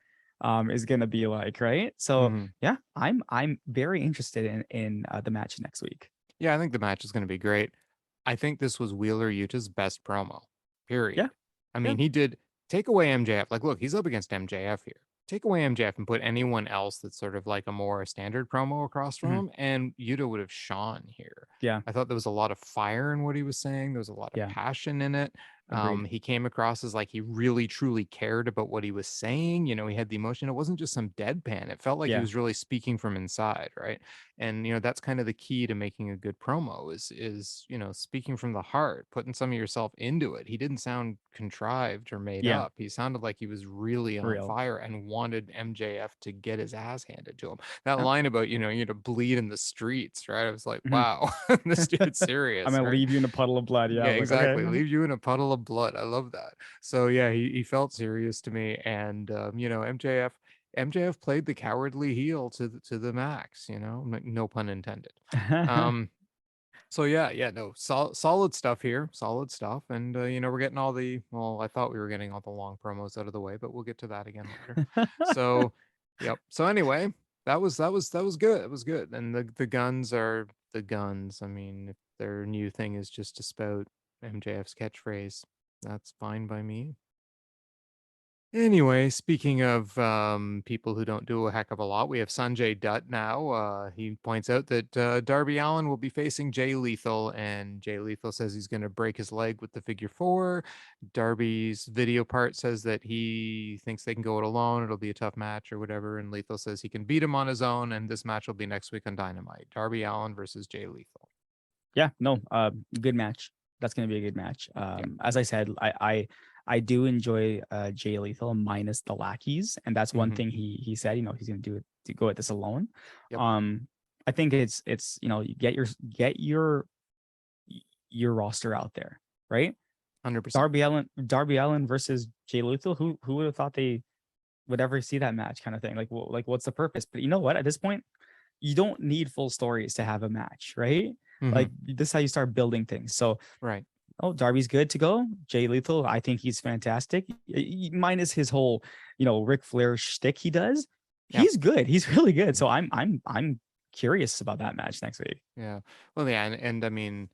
is gonna be like, right? So Mhm. yeah, I'm very interested in the match next week. Yeah, I think the match is going to be great. I think this was Wheeler Yuta's best promo, Yeah, period. I yeah. mean, he did take away MJF. Like, look, he's up against MJF here. Take away MJF and put anyone else that's sort of like a more standard promo across from Mhm. him, and Yuta would have shone here. Yeah, I thought there was a lot of fire in what he was saying. There was a lot of yeah. passion in it. Agreed. He came across as like he really truly cared about what he was saying. He had the emotion. It wasn't just some deadpan. It felt like he Yeah. was really speaking from inside, right? And that's kind of the key to making a good promo is speaking from the heart, putting some of yourself into it. He didn't sound contrived or made Yeah. up. He sounded like he was really For on real. fire and wanted MJF to get his ass handed to him. That Yeah. line about you to bleed in the streets, right? I was like, Mhm. wow, this dude's I'm serious, gonna right? leave you in a puddle of blood. Yeah, I Yeah, was like, okay. exactly. Leave you in a puddle of blood. I love that. So yeah, he felt serious to me, and MJF played the cowardly heel to the max. No pun intended. Um, so yeah, no, solid stuff here, solid stuff, and we're getting all the well, I thought we were getting all the long promos out of the way, but we'll get to that again later. So, yep. So anyway, that was good. It was good, and the guns are the guns. I mean, if their new thing is just to spout MJF's catchphrase, that's fine by me. Anyway, speaking of people who don't do a heck of a lot, we have Sanjay Dutt now. He points out that Darby Allin will be facing Jay Lethal, and Jay Lethal says he's going to break his leg with the figure four. Darby's video part says that he thinks they can go it alone. It'll be a tough match or whatever. And Lethal says he can beat him on his own, and this match will be next week on Dynamite. Darby Allin versus Jay Lethal. Yeah, no, good match. That's gonna be a good match. Yeah. As I said, I do enjoy Jay Lethal minus the lackeys, and that's one Hmm. thing he said. He's gonna do it to go at this alone. Yep. I think it's you get your roster out there, right? 100%. Darby Allin versus Jay Lethal. Who would have thought they would ever see that match, kind of thing? Like what's the purpose? But you know what? At this point, you don't need full stories to have a match, right? Hmm. Like this is how you start building things. So, Right. oh, Darby's good to go. Jay Lethal, I think he's fantastic. Minus his whole, Ric Flair shtick he does. Yeah. He's good. He's really good. So I'm curious about that match next week. Yeah. Well, yeah, and I mean,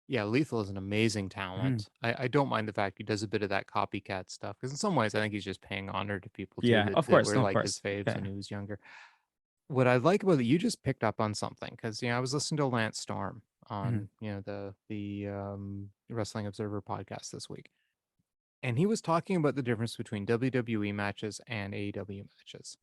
yeah, Lethal is an amazing Mhm. talent. I don't mind the fact he does a bit of that copycat stuff because in some ways I think he's just paying honor to people too Yeah, that of that course, were no, of like his course. faves Yeah. when he was younger. What I like about it, you just picked up on something because I was listening to Lance Storm Mhm. on the Wrestling Observer podcast this week, and he was talking about the difference between WWE matches and AEW matches.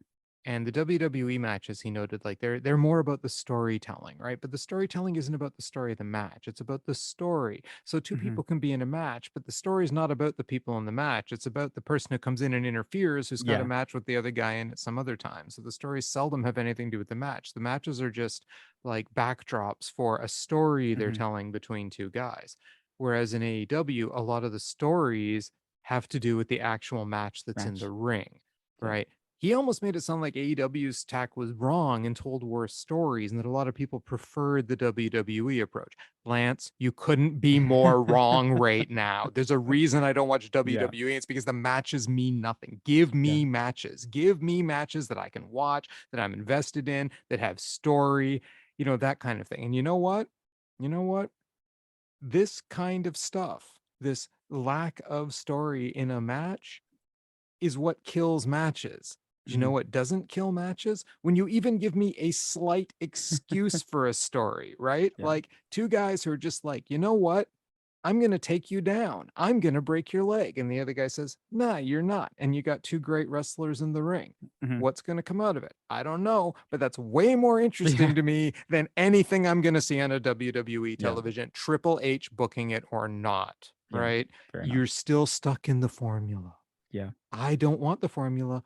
And the WWE matches, he noted, like they're more about the storytelling, right? But the storytelling isn't about the story of the match. It's about the story. So two Hmm. people can be in a match, but the story is not about the people in the match. It's about the person who comes in and interferes, who's got a Yeah. match with the other guy in at some other time. So the stories seldom have anything to do with the match. The matches are just like backdrops for a story they're Hmm. telling between two guys. Whereas in AEW, a lot of the stories have to do with the actual match that's in Match. the ring, Yeah. right? He almost made it sound like AEW's tack was wrong and told worse stories, and that a lot of people preferred the WWE approach. Lance, you couldn't be more wrong right now. There's a reason I don't watch Yeah. WWE. It's because the matches mean nothing. Give Yeah. me matches. Give me matches that I can watch, that I'm invested in, that have story, that kind of thing. And you know what? You know what? This kind of stuff, this lack of story in a match, is what kills matches. Do you know Hmm. what doesn't kill matches? When you even give me a slight excuse for a story, right? Yeah. Like two guys who are just like, you know what? I'm going to take you down. I'm going to break your leg. And the other guy says, nah, you're not. And you got two great wrestlers in the ring. Hmm. What's going to come out of it? I don't know, but that's way more Yeah. interesting to me than anything I'm going to see on a WWE Yeah. television, Triple H booking it or not, Yeah. right? Fair enough. You're still stuck in the formula. Yeah. I don't want the formula.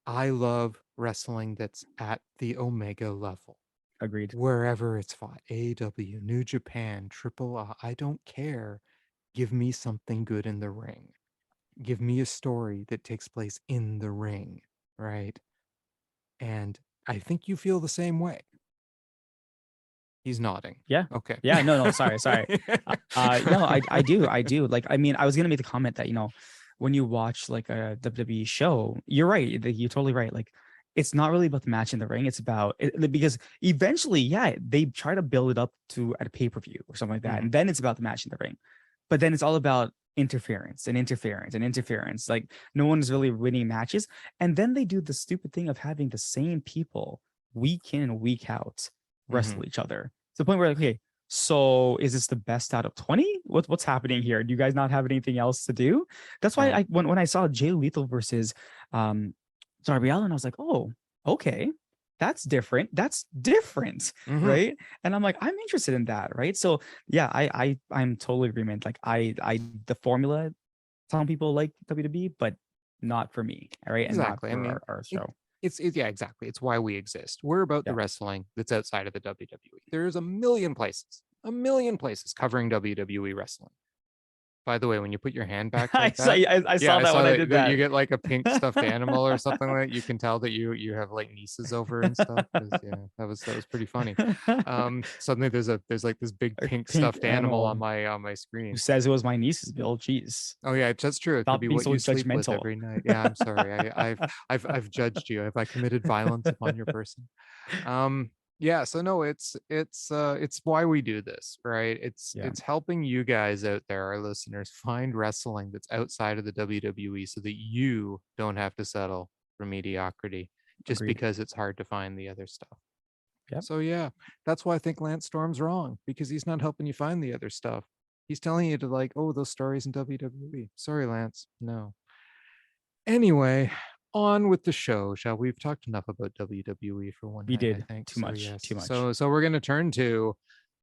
I love wrestling that's at the Omega level, Agreed. wherever it's fought. AEW, New Japan, Triple I don't care. Give me something good in the ring. Give me a story that takes place in the ring, right? And I think you feel the same way. He's nodding. Yeah. Okay. Yeah. No, no, sorry, sorry. No, I do. Like, I mean, I was gonna make the comment that, when you watch like a WWE show, you're right. You're totally right. Like, it's not really about the match in the ring. It's about it, because eventually, yeah, they try to build it up to at a pay-per-view or something like that. Mhm. And then it's about the match in the ring. But then it's all about interference and interference and interference. Like, no one's really winning matches. And then they do the stupid thing of having the same people week in and week out Mhm. wrestle each other to the point where, like, okay, so is this the best out of 20? What's happening here? Do you guys not have anything else to do? That's why Right. when I saw Jay Lethal versus Darby Allin, I was like, oh, okay. That's different, Mhm. right? And I'm like, I'm interested in that, right? So yeah, I'm totally agreement. Like, I the formula, some people like WWE, but not for me, all right, and not Exactly. I for mean, our it, show. yeah, exactly. It's why we exist. We're about the Yeah. wrestling that's outside of the WWE. There's a million places covering WWE wrestling. By the way, when you put your hand back I like saw that, I yeah, saw I that saw when I that, did that you that. get like a pink stuffed animal or something like that. You can tell that you have like nieces over and stuff. Because yeah, that was pretty funny. Suddenly there's like this big A pink pink stuffed animal animal on my who screen. says it was my niece's bill. Jeez. Oh yeah, that's true. It could Stop be being what so you sleep with judgmental. every night. Yeah, I'm sorry. I've judged you. Have I committed violence upon your person? Um, yeah, so no, it's why we do this, right? It's Yeah, it's helping you guys out there, our listeners, find wrestling that's outside of the WWE so that you don't have to settle for mediocrity just agreed. because it's hard to find the other stuff. Yep. So yeah, that's why I think Lance Storm's wrong, because he's not helping you find the other stuff. He's telling you to like, oh, those stories in WWE. Sorry, Lance. No. Anyway, on with the show, shall we? We've talked enough about WWE for one We night, I did think. too So much, yes. too much. So we're gonna turn to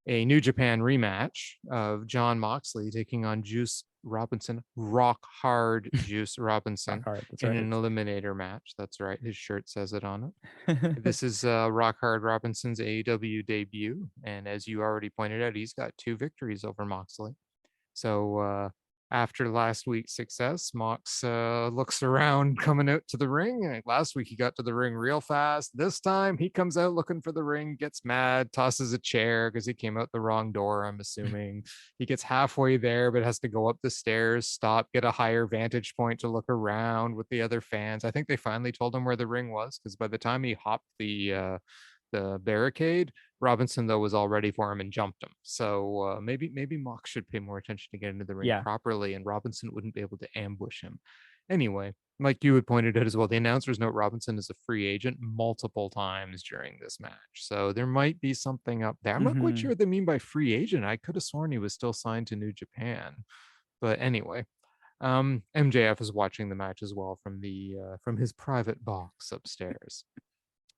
a New Japan rematch of Jon Moxley taking on Juice Robinson, rock hard Juice Rock Robinson, hard. That's in right. an eliminator match. That's right. His shirt says it on it. This is Rock Hard Robinson's AEW debut, and as you already pointed out, he's got two victories over Moxley. So after last week's success, Mox looks around coming out to the ring. And last week he got to the ring real fast. This time he comes out looking for the ring, gets mad, tosses a chair because he came out the wrong door, I'm assuming. He gets halfway there, but has to go up the stairs, stop, get a higher vantage point to look around with the other fans. I think they finally told him where the ring was, because by the time he hopped the barricade, Robinson though was all ready for him and jumped him. So maybe Mox should pay more attention to get into the ring Yeah. properly, and Robinson wouldn't be able to ambush him. Anyway, like you had pointed out as well, the announcers note Robinson is a free agent multiple times during this match, so there might be something up there. I'm not quite Hmm. sure what they mean by free agent. I could have sworn he was still signed to New Japan, but anyway. MJF is watching the match as well from his private box upstairs.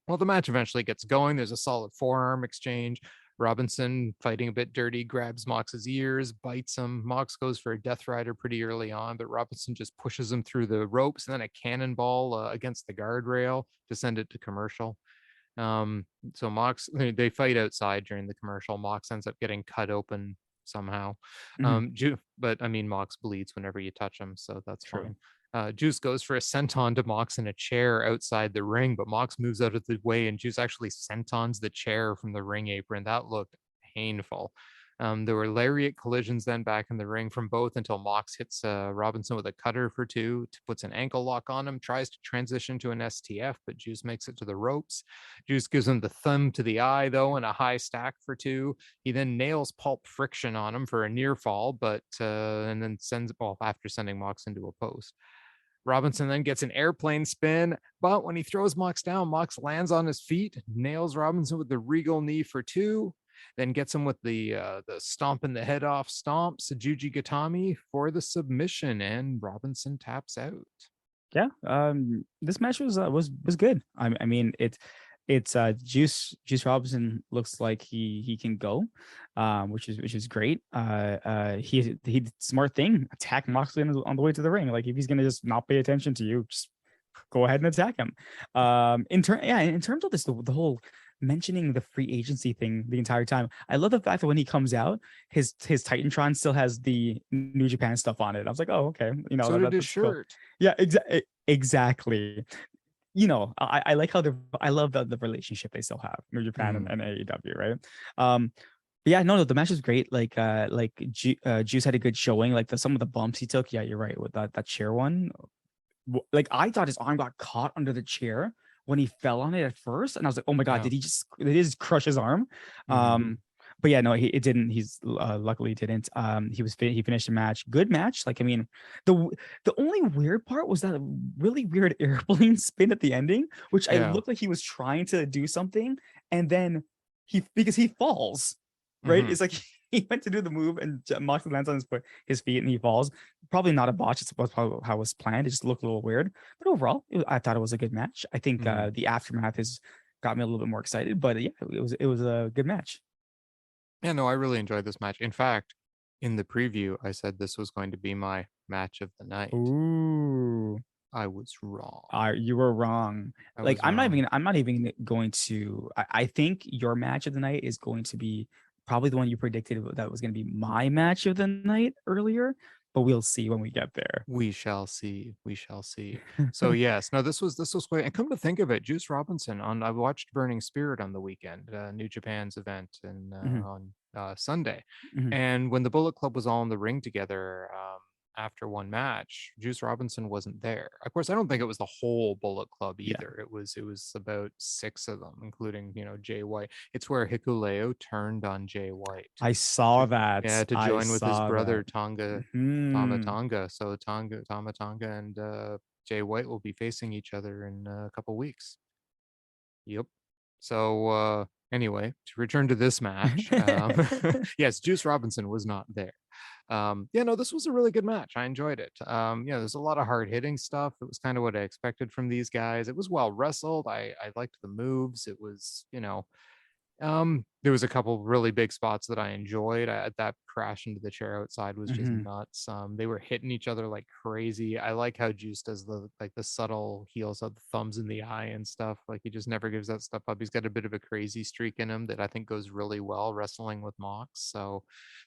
Well, the match eventually gets going. There's a solid forearm exchange. Robinson, fighting a bit dirty, grabs Mox's ears, bites him. Mox goes for a Death Rider pretty early on, but Robinson just pushes him through the ropes and then a cannonball against the guardrail to send it to commercial. So Mox, they fight outside during the commercial. Mox ends up getting cut open somehow. But I mean, Mox bleeds whenever you touch him, so that's True. fine. Juice goes for a senton to Mox in a chair outside the ring, but Mox moves out of the way, and Juice actually sentons the chair from the ring apron. That looked painful. There were lariat collisions then back in the ring from both until Mox hits Robinson with a cutter for 2, puts an ankle lock on him, tries to transition to an STF, but Juice makes it to the ropes. Juice gives him the thumb to the eye, though, and a high stack for 2. He then nails Pulp Friction on him for a near fall, but and then after sending Mox into a post. Robinson then gets an airplane spin, but when he throws Mox down, Mox lands on his feet, nails Robinson with the regal knee for 2, then gets him with the stomping the head off stomp, Sajuji Gatami for the submission, and Robinson taps out. Yeah, this match was good. I mean, it's Juice Robinson looks like he can go, which is great. He did smart thing, attack Moxley on the way to the ring. Like, if he's gonna just not pay attention to you, just go ahead and attack him. In terms of this, the whole mentioning the free agency thing the entire time, I love the fact that when he comes out, his Titantron still has the New Japan stuff on it. I was like, oh, okay, so did his shirt. Cool. Yeah, exactly. I like how I love the relationship they still have, New Japan and AEW, right? Yeah, no, the match was great. Like Juice had a good showing. Like some of the bumps he took. Yeah, you're right with that chair one. Like, I thought his arm got caught under the chair when he fell on it at first, and I was like, oh my god, did he just crush his arm? But yeah, no, it didn't. He's luckily didn't. He finished the match. Good match. Like, I mean, the only weird part was that really weird airplane spin at the ending, which I looked like he was trying to do something, and then because he falls, right? It's like he went to do the move and Moxley lands on his feet and he falls. Probably not a botch. It's probably how it was planned. It just looked a little weird, but overall, I thought it was a good match. I think the aftermath has got me a little bit more excited, but yeah, it was a good match. Yeah, no, I really enjoyed this match. In fact, in the preview, I said this was going to be my match of the night. Ooh, I was wrong. You were wrong. I'm not even going to. I think your match of the night is going to be probably the one you predicted that was going to be my match of the night earlier. But we'll see when we get there. We shall see. We shall see. So yes, no, this was great. And come to think of it, Juice Robinson I watched Burning Spirit on the weekend, New Japan's event, and on Sunday. And when the Bullet Club was all in the ring together after one match, Juice Robinson wasn't there. Of course, I don't think it was the whole Bullet Club either. Yeah. It was about 6 of them, including Jay White. It's where Hikuleo turned on Jay White. I saw that. Yeah, to join with his brother Tama Tonga. So Tama Tonga and Jay White will be facing each other in a couple weeks. Yep. So anyway, to return to this match, yes, Juice Robinson was not there. This was a really good match. I enjoyed it. There's a lot of hard hitting stuff. It was kind of what I expected from these guys. It was well wrestled. I liked the moves. It was, there was a couple really big spots that I enjoyed. That crash into the chair outside was just nuts. They were hitting each other like crazy. I like how Juice does the subtle heels of the thumbs in the eye and stuff. Like, he just never gives that stuff up. He's got a bit of a crazy streak in him that I think goes really well wrestling with Mox. So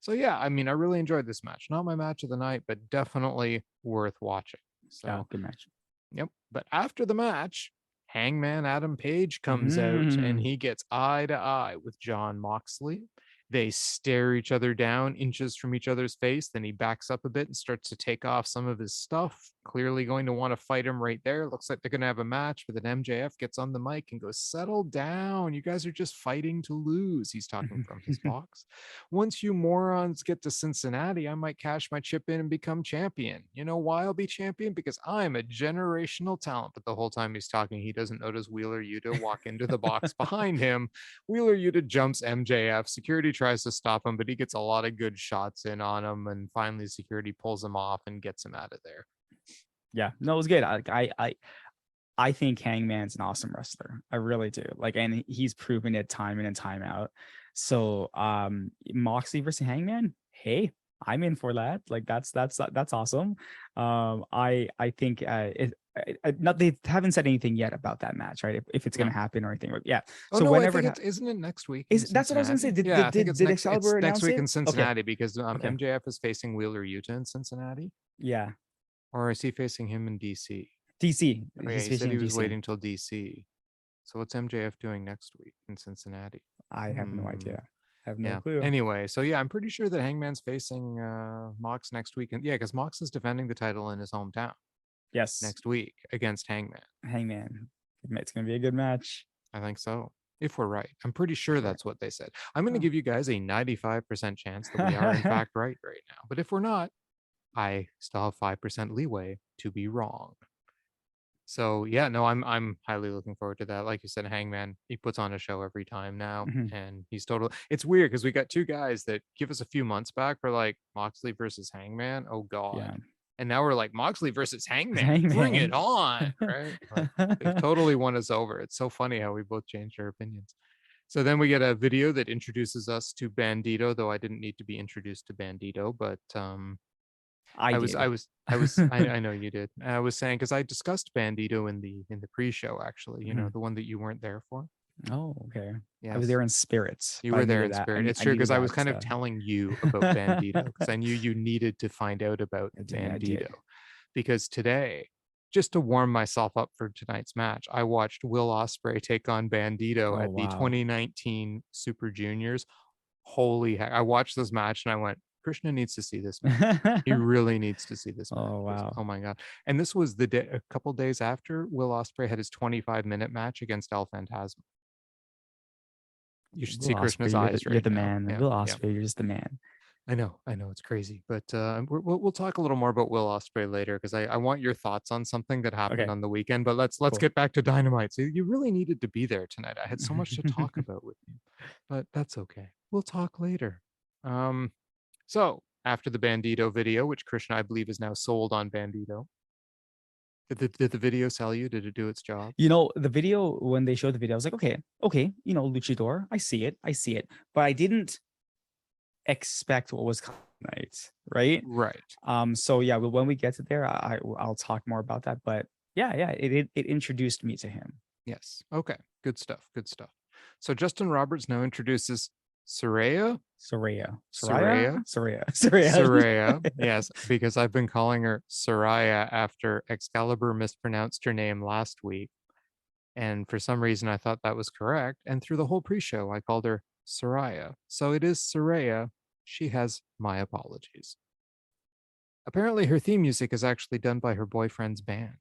yeah, I mean, I really enjoyed this match. Not my match of the night, but definitely worth watching. So yeah, good match. Yep. But after the match, Hangman Adam Page comes out and he gets eye to eye with Jon Moxley. They stare each other down inches from each other's face. Then he backs up a bit and starts to take off some of his stuff. clearly going to want to fight him right there. Looks like they're going to have a match, but then MJF gets on the mic and goes, "Settle down. You guys are just fighting to lose." He's talking from his box. "Once you morons get to Cincinnati, I might cash my chip in and become champion. You know why I'll be champion? Because I'm a generational talent." But the whole time he's talking, he doesn't notice Wheeler Yuta walk into the box behind him. Wheeler Yuta jumps MJF. Security tries to stop him, but he gets a lot of good shots in on him. And finally, security pulls him off and gets him out of there. Yeah, no, it was good. I think Hangman's an awesome wrestler. I really do. Like, and he's proven it time in and time out. So, Moxley versus Hangman, hey, I'm in for that. Like, that's awesome. I think not, they haven't said anything yet about that match, right? If it's gonna happen or anything. Yeah. Oh, so no, whenever isn't it next week? That's what I was gonna say. Did Excalibur announce next week it? in Cincinnati Okay. because MJF is facing Wheeler Yuta in Cincinnati. Yeah. Or is he facing him in DC? DC. Oh, yeah, he said he was waiting till DC. So what's MJF doing next week in Cincinnati? I have no idea. I have no clue. Anyway, so yeah, I'm pretty sure that Hangman's facing Mox next week. And yeah, because Mox is defending the title in his hometown. Yes. Next week against Hangman. It's going to be a good match. I think so. If we're right. I'm pretty sure that's what they said. I'm going to give you guys a 95% chance that we are in fact right now. But if we're not, I still have 5% leeway to be wrong. So yeah, no, I'm highly looking forward to that. Like you said, Hangman, he puts on a show every time now, and he's total. It's weird because we got two guys that give us a few months back for like Moxley versus Hangman. Oh god. Yeah. And now we're like Moxley versus Hangman. Bring it on, right? Like, they've totally won us over. It's so funny how we both changed our opinions. So then we get a video that introduces us to Bandido, though I didn't need to be introduced to Bandido, but I know you did. I was saying because I discussed Bandido in the pre-show, actually, you know, the one that you weren't there for. Oh, okay. Yeah, I was there in spirits. You were there in spirit. It's true because I was kind of telling you about Bandido because I knew you needed to find out about Bandido. Because today, just to warm myself up for tonight's match, I watched Will Ospreay take on Bandido at the 2019 Super Juniors. Holy heck. I watched this match and I went, Krishna needs to see this match. He really needs to see this match. Oh, wow. Oh my god. And this was the day, a couple days after Will Ospreay had his 25-minute match against El Phantasmo. You should Will see Krishna's Ospreay, eyes you're right the now. man. Yeah, Will Ospreay, you're just the man. I know it's crazy, but we'll talk a little more about Will Ospreay later because I want your thoughts on something that happened on the weekend. But let's get back to Dynamite. So you really needed to be there tonight. I had so much to talk about with you, but that's okay. We'll talk later. So after the Bandido video, which Krishna I believe is now sold on Bandido. Did the video sell you? Did it do its job? You know, the video, when they showed the video, I was like, okay, you know, luchador, I see it, but I didn't expect what was coming tonight, right? So yeah, when we get to there, I'll talk more about that. But yeah, it introduced me to him. Yes. Okay. Good stuff. So Justin Roberts now introduces Saraya. Yes, because I've been calling her Saraya after Excalibur mispronounced her name last week. And for some reason, I thought that was correct. And through the whole pre-show, I called her Saraya. So it is Saraya. She has my apologies. Apparently, her theme music is actually done by her boyfriend's band.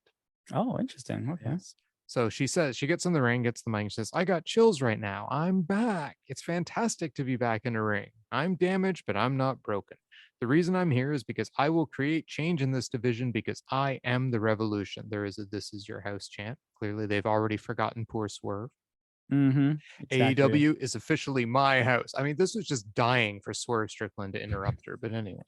Oh, interesting. Okay. Yes. So she says, she gets in the ring, gets the mic, and says, I got chills right now. I'm back. It's fantastic to be back in a ring. I'm damaged, but I'm not broken. The reason I'm here is because I will create change in this division because I am the revolution. There is a This Is Your House chant. Clearly, they've already forgotten poor Swerve. Exactly. AEW is officially my house. I mean, this was just dying for Swerve Strickland to interrupt her. But anyway,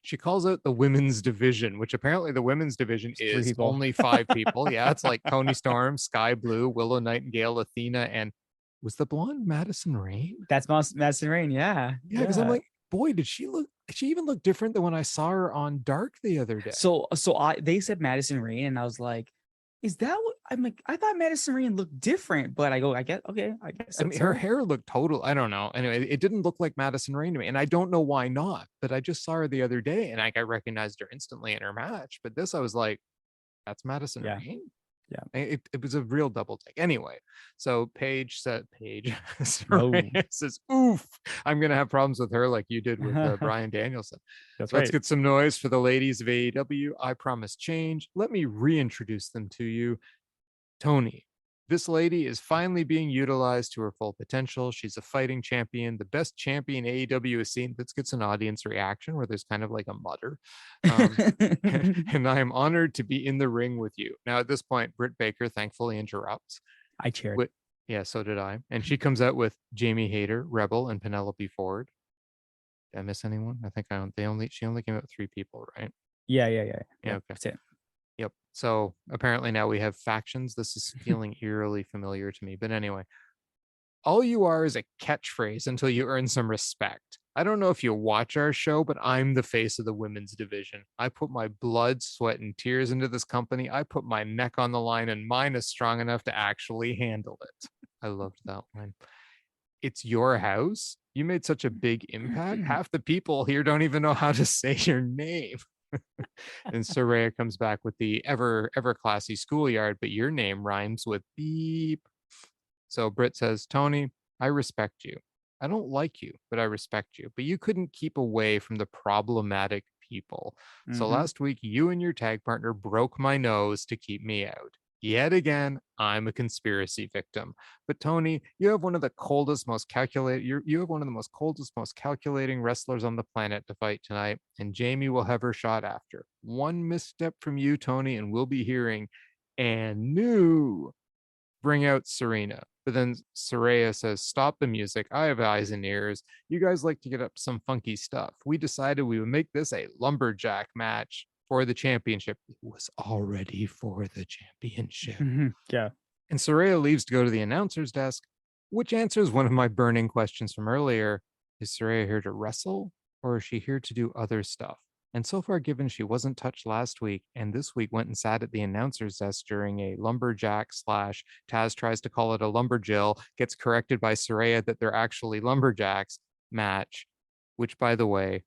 she calls out the women's division, which apparently the women's division is only 5 people. Yeah, it's like Toni Storm, Sky Blue, Willow Nightingale, Athena, and was the blonde Madison Rayne? That's Madison Rayne, yeah. Yeah, because I'm like, boy, did she even look different than when I saw her on Dark the other day. So they said Madison Rayne, and I was like, is that what I'm like? I thought Madison Rayne looked different, but I guess. I mean, her hair looked total. I don't know. Anyway, it didn't look like Madison Rayne to me, and I don't know why not. But I just saw her the other day, and I recognized her instantly in her match. But this, I was like, that's Madison Rayne. Yeah. It was a real double take. Anyway, so Paige No. Saraya says, oof, I'm going to have problems with her like you did with Bryan Danielson. That's Let's right. get some noise for the ladies of AEW. I promise change. Let me reintroduce them to you. Toni. This lady is finally being utilized to her full potential. She's a fighting champion, the best champion AEW has seen. This gets an audience reaction where there's kind of like a mutter. And I am honored to be in the ring with you. Now, at this point, Britt Baker thankfully interrupts. I cheered. Yeah, so did I. And she comes out with Jamie Hayter, Rebel, and Penelope Ford. Did I miss anyone? I think she only came out with 3 people, right? Yeah. Yeah, okay. That's it. Yep. So apparently now we have factions. This is feeling eerily familiar to me. But anyway, all you are is a catchphrase until you earn some respect. I don't know if you watch our show, but I'm the face of the women's division. I put my blood, sweat, and tears into this company. I put my neck on the line, and mine is strong enough to actually handle it. I loved that line. It's your house. You made such a big impact. Half the people here don't even know how to say your name. And Saraya comes back with the ever classy schoolyard, but your name rhymes with beep. So Britt says, Toni, I respect you. I don't like you, but I respect you. But you couldn't keep away from the problematic people. So last week, you and your tag partner broke my nose to keep me out. Yet again, I'm a conspiracy victim. But Toni, you have one of the coldest, most you have one of the most coldest, most calculating wrestlers on the planet to fight tonight, and Jamie will have her shot after. One misstep from you, Toni, and we'll be hearing and new. Bring out Sereena. But then Saraya says, stop the music. I have eyes and ears. You guys like to get up some funky stuff. We decided we would make this a lumberjack match for the championship. It was already for the championship. Yeah. And Saraya leaves to go to the announcer's desk, which answers one of my burning questions from earlier. Is Saraya here to wrestle, or is she here to do other stuff? And so far, given she wasn't touched last week and this week went and sat at the announcer's desk during a lumberjack slash Taz tries to call it a lumberjill, gets corrected by Saraya that they're actually lumberjacks match, which, by the way,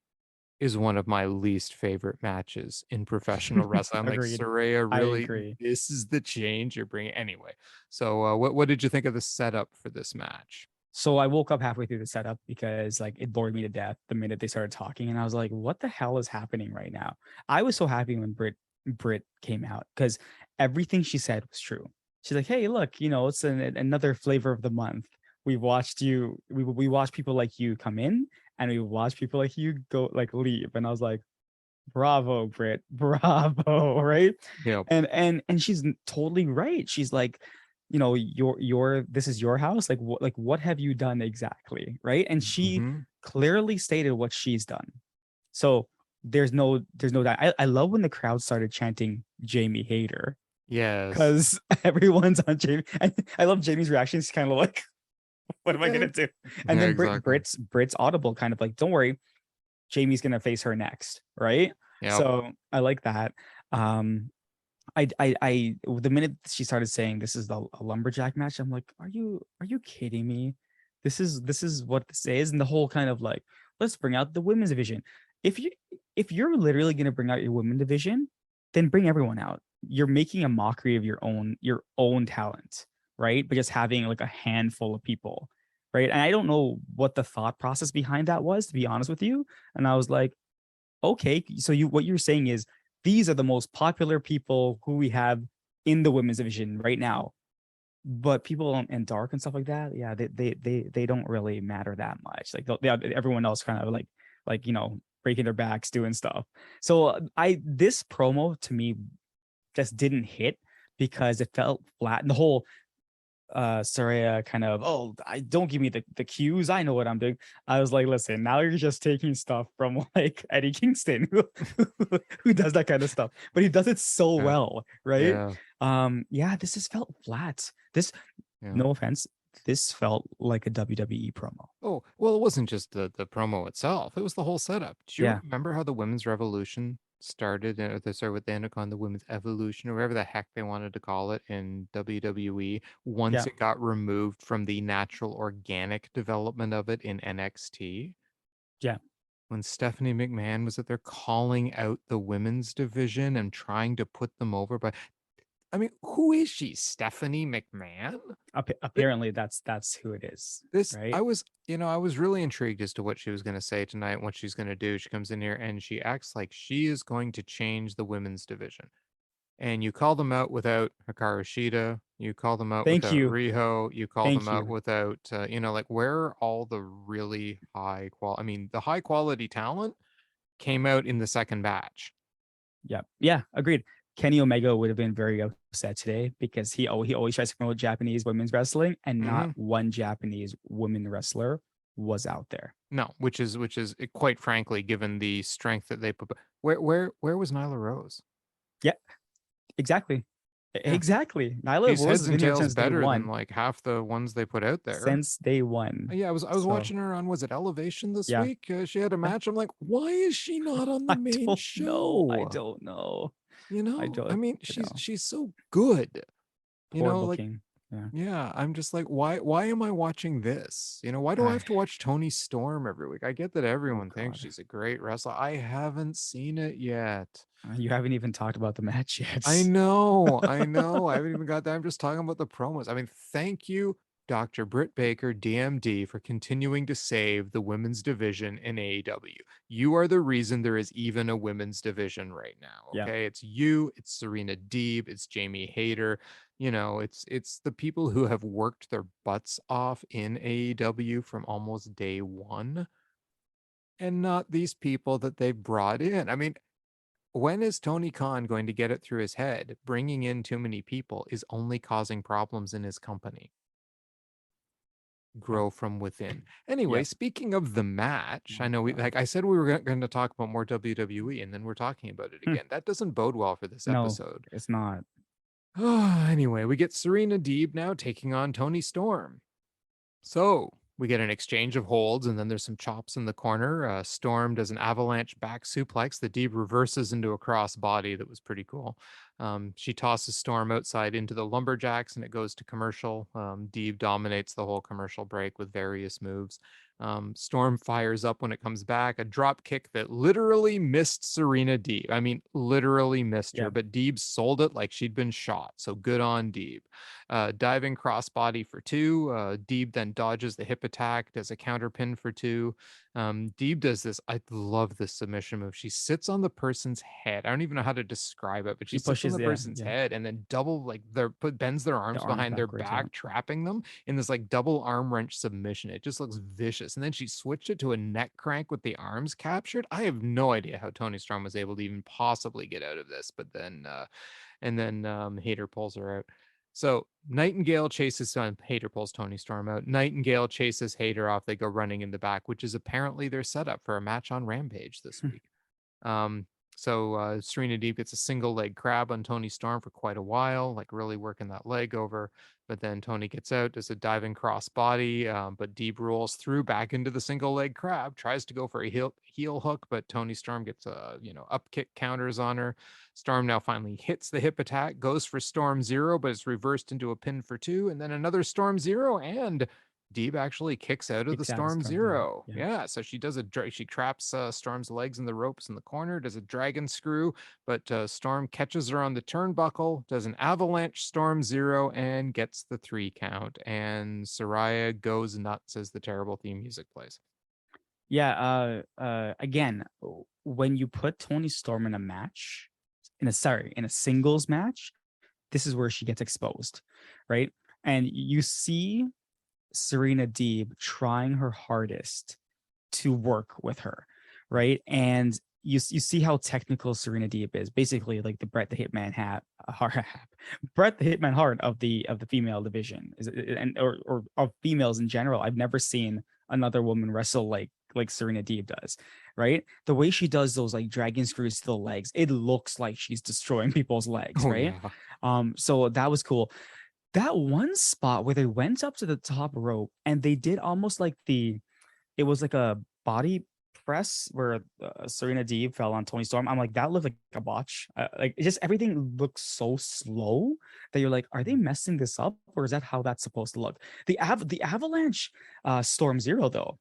is one of my least favorite matches in professional wrestling. I'm like, Agreed. Saraya, I really? agree. This is the change you're bringing? Anyway, so what did you think of the setup for this match? So I woke up halfway through the setup because like it bored me to death the minute they started talking, and I was like, "What the hell is happening right now?" I was so happy when Britt came out because everything she said was true. She's like, "Hey, look, it's another flavor of the month. We watched you. We watched people like you come in, and we watched people like you go leave." And I was like, "Bravo, Britt, bravo!" Right? Yep. And she's totally right. She's like, your this is your house. Like what have you done exactly, right? And she clearly stated what she's done. So there's no doubt. I love when the crowd started chanting Jamie Hayter. Yes. Because everyone's on Jamie. And I love Jamie's reaction. She's kind of like, what am I gonna do? And Yeah, then exactly. Britt's audible, kind of like, don't worry, Jamie's gonna face her next, right? Yep. So I like that. The minute she started saying this is a lumberjack match, I'm like, are you kidding me? This is what this is, and the whole kind of like, let's bring out the women's division. If you're literally gonna bring out your women's division, then bring everyone out. You're making a mockery of your own talent, right? But just having like a handful of people, right? And I don't know what the thought process behind that was, to be honest with you. And I was like, okay, so what you're saying is these are the most popular people who we have in the women's division right now, but people in dark and stuff like that, yeah, they don't really matter that much. Like everyone else kind of like breaking their backs doing stuff. So this promo to me just didn't hit because it felt flat, and the whole Saraya kind of, oh, I don't give me the cues. I know what I'm doing. I was like, listen, now you're just taking stuff from like Eddie Kingston, who does that kind of stuff, but he does it so well, right? Yeah. This just felt flat. This, Yeah. no offense, this felt like a WWE promo. Oh, well, it wasn't just the promo itself. It was the whole setup. Do you Yeah. remember how the women's revolution started? They started with the Enacon, the women's evolution, or whatever the heck they wanted to call it in WWE. Once Yeah. it got removed from the natural organic development of it in NXT. Yeah. When Stephanie McMahon was out there calling out the women's division and trying to put them over, but I mean, who is she? Stephanie McMahon? Apparently, that's who it is, This right? I was, I was really intrigued as to what she was going to say tonight, what she's going to do. She comes in here and she acts like she is going to change the women's division. And you call them out without Hikaru Shida. You call them out Thank without you, Riho. You call them thank out you. without, like where are all the really high quality? I mean, the high quality talent came out in the second batch. Yeah, yeah, agreed. Kenny Omega would have been very upset today because he always tries to promote Japanese women's wrestling, and not Hmm. one Japanese women wrestler was out there. No, which is quite frankly, given the strength that they put. Where was Nyla Rose? Yeah, exactly, Yeah, exactly. Nyla she's Rose heads has and been here tails since day better than one. like half the ones they put out there. Since day one. Yeah, I was So watching her on, was it Elevation this yeah, week? She had a yeah. match. I'm like, why is she not on the I main don't know. I show? don't know. I I don't. mean, You she's know, she's so good. poor Like, booking. Yeah. yeah, I'm just like, why am I watching this? Why do I I, have to watch Toni Storm every week? I get that oh everyone thinks God. she's a great wrestler. I haven't seen it yet. You haven't even talked about the match I yet. know, I know. I haven't even got that. I'm just talking about the promos. I mean, thank you, Dr. Britt Baker, DMD, for continuing to save the women's division in AEW. You are the reason there is even a women's division right now. Yeah. Okay. It's you, it's Sereena Deeb, it's Jamie Hayter. It's the people who have worked their butts off in AEW from almost day one, and not these people that they brought in. I mean, when is Tony Khan going to get it through his head? Bringing in too many people is only causing problems in his company. Yeah. Grow from within. Anyway, Yeah. speaking of the match, I Oh know God. like I said, we were going to talk about more WWE, and then we're talking about it Hmm. again. That doesn't bode well for this No, episode. it's not. Anyway, we get Sereena Deeb now taking on Toni Storm. So we get an exchange of holds, and then there's some chops in the corner. Storm does an avalanche back suplex. The Deeb reverses into a cross body that was pretty cool. She tosses Storm outside into the lumberjacks, and it goes to commercial. Deeb dominates the whole commercial break with various moves. Storm fires up when it comes back. A drop kick that literally missed Sereena Deeb. I mean, literally missed Yeah. her, but Deeb sold it like she'd been shot. So good on Deeb. Diving crossbody for two. Deeb then dodges the hip attack, does a counter pin for two. Deeb does this. I love this submission move. She sits on the person's head. I don't even know how to describe it, but she She sits on pushes the the person's yeah, head and then double like bends their the arms arms behind their backwards. Yeah. back, trapping them in this like double arm wrench submission. It just looks vicious. And then she switched it to a neck crank with the arms captured. I have no idea how Toni Storm was able to even possibly get out of this, but then Hater pulls her out. So Nightingale chases Hater pulls Toni Storm out. Nightingale chases Hater off. They go running in the back, which is apparently their setup for a match on Rampage this week. Um, Sereena Deeb gets a single leg crab on Toni Storm for quite a while, like really working that leg over. But then Toni gets out, does a diving cross body, but Deeb rolls through back into the single leg crab, tries to go for a heel hook, but Toni Storm gets up kick counters on her. Storm now finally hits the hip attack, goes for Storm Zero, but it's reversed into a pin for two, and then another Storm Zero, and Deeb actually kicks out of the Kicks out of Storm Storm. Yeah. Zero. Yeah. Yeah, so she traps Storm's legs in the ropes in the corner, does a dragon screw, but Storm catches her on the turnbuckle, does an avalanche Storm Zero, and gets the 3 count. And Saraya goes nuts as the terrible theme music plays. Yeah. Again, when you put Toni Storm in a match, in a singles match, this is where she gets exposed, right? And you see Sereena Deeb trying her hardest to work with her, right? And you see how technical Sereena Deeb is, basically like the Bret the Hitman Bret the Hitman Hart of the female division, or of females in general. I've never seen another woman wrestle like Sereena Deeb does, right? The way she does those like dragon screws to the legs, it looks like she's destroying people's legs, Oh, right? yeah. So that was cool. That one spot where they went up to the top rope and they did almost like it was like a body press where Sereena Deeb fell on Toni Storm. I'm like, that looked like a botch. Like it just everything looks so slow that you're like, are they messing this up or is that how that's supposed to look? The avalanche Storm Zero though.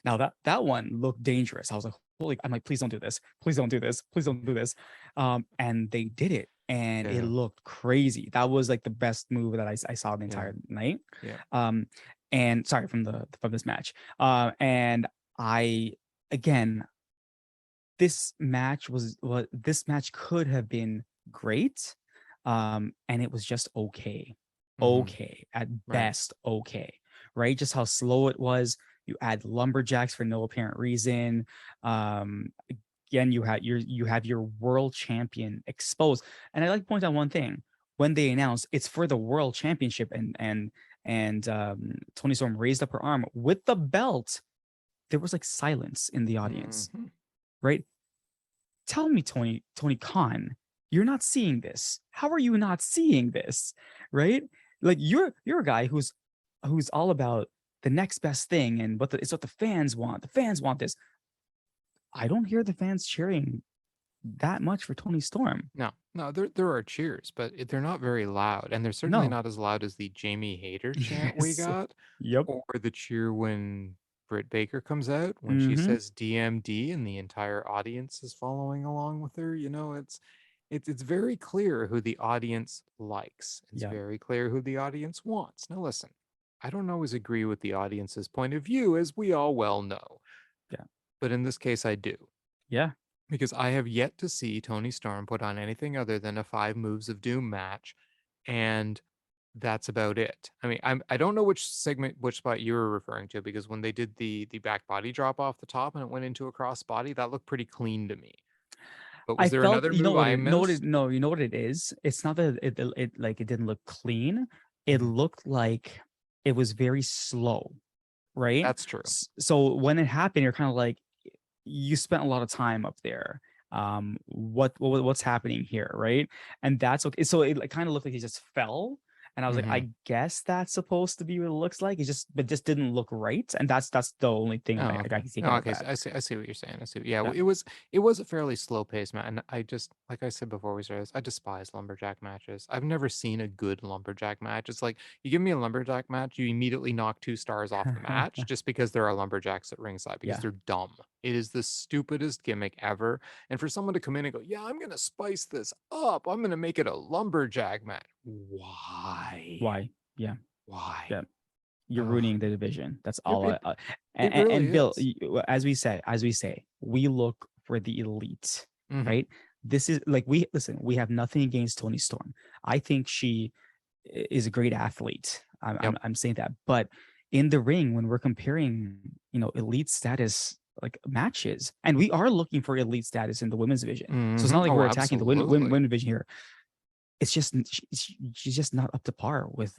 Now that one looked dangerous. I was like, holy! I'm like, please don't do this. Please don't do this. Please don't do this. And they did it. and it Yeah. looked crazy. That was like the best move that I saw the Yeah. entire night. Yeah. And sorry, from this match. And I again, this match could have been great, and it was just okay, Hmm. at Right. best, okay, right? Just how slow it was. You add lumberjacks for no apparent reason. Um, Again, you have your world champion exposed, and I like to point out one thing: when they announced it's for the world championship, and Toni Storm raised up her arm with the belt, there was like silence in the audience, Hmm. right? Tell me, Tony Khan, you're not seeing this. How are you not seeing this? Right? Like you're a guy who's all about the next best thing and it's what the fans want. The fans want this. I don't hear the fans cheering that much for Tony Storm. No, no, there are cheers, but they're not very loud, and they're certainly No. not as loud as the Jamie Hayter chant we Yes. got, Yep. or the cheer when Britt Baker comes out when she Mm-hmm. says DMD and the entire audience is following along with her. It's very clear who the audience likes. It's Yeah. very clear who the audience wants. Now listen, I don't always agree with the audience's point of view, as we all well know, Yeah. but in this case, I do. Yeah. Because I have yet to see Toni Storm put on anything other than a 5 moves of doom match, and that's about it. I mean, I don't know which spot you were referring to, because when they did the back body drop off the top and it went into a cross body, that looked pretty clean to me. But I was there felt another move I missed? you know what it is. It's not that it like it didn't look clean. It Mhm. looked like it was very slow, right? That's true. So when it happened, you're kind of like, you spent a lot of time up there. What's happening here, right? And that's okay. So it like, kind of looked like he just fell, and I was like, Hmm. I guess that's supposed to be what it looks like. It just didn't look right, and that's the only thing Oh, I okay. can take Oh, out of okay. that. I see what you're saying. I see. Yeah, Yeah. it was a fairly slow pace match, and I just, like I said before we started this, I despise lumberjack matches. I've never seen a good lumberjack match. It's like you give me a lumberjack match, you immediately knock 2 stars off the match just because there are lumberjacks at ringside, because Yeah. they're dumb. It is the stupidest gimmick ever. And for someone to come in and go, "Yeah, I'm gonna spice this up. I'm gonna make it a lumberjack match." Why? Why? Yeah. Why? Yeah. You're Ugh. ruining the division. That's It all. it it really And Bill, is. as we say, we look for the elite, Hmm. right? This is like, we listen. We have nothing against Toni Storm. I think she is a great athlete. Yep. I'm saying that, but in the ring, when we're comparing, elite status like matches, and we are looking for elite status in the women's division, so it's not Hmm. like Oh, we're attacking the absolutely. women division here. It's just she's just not up to par with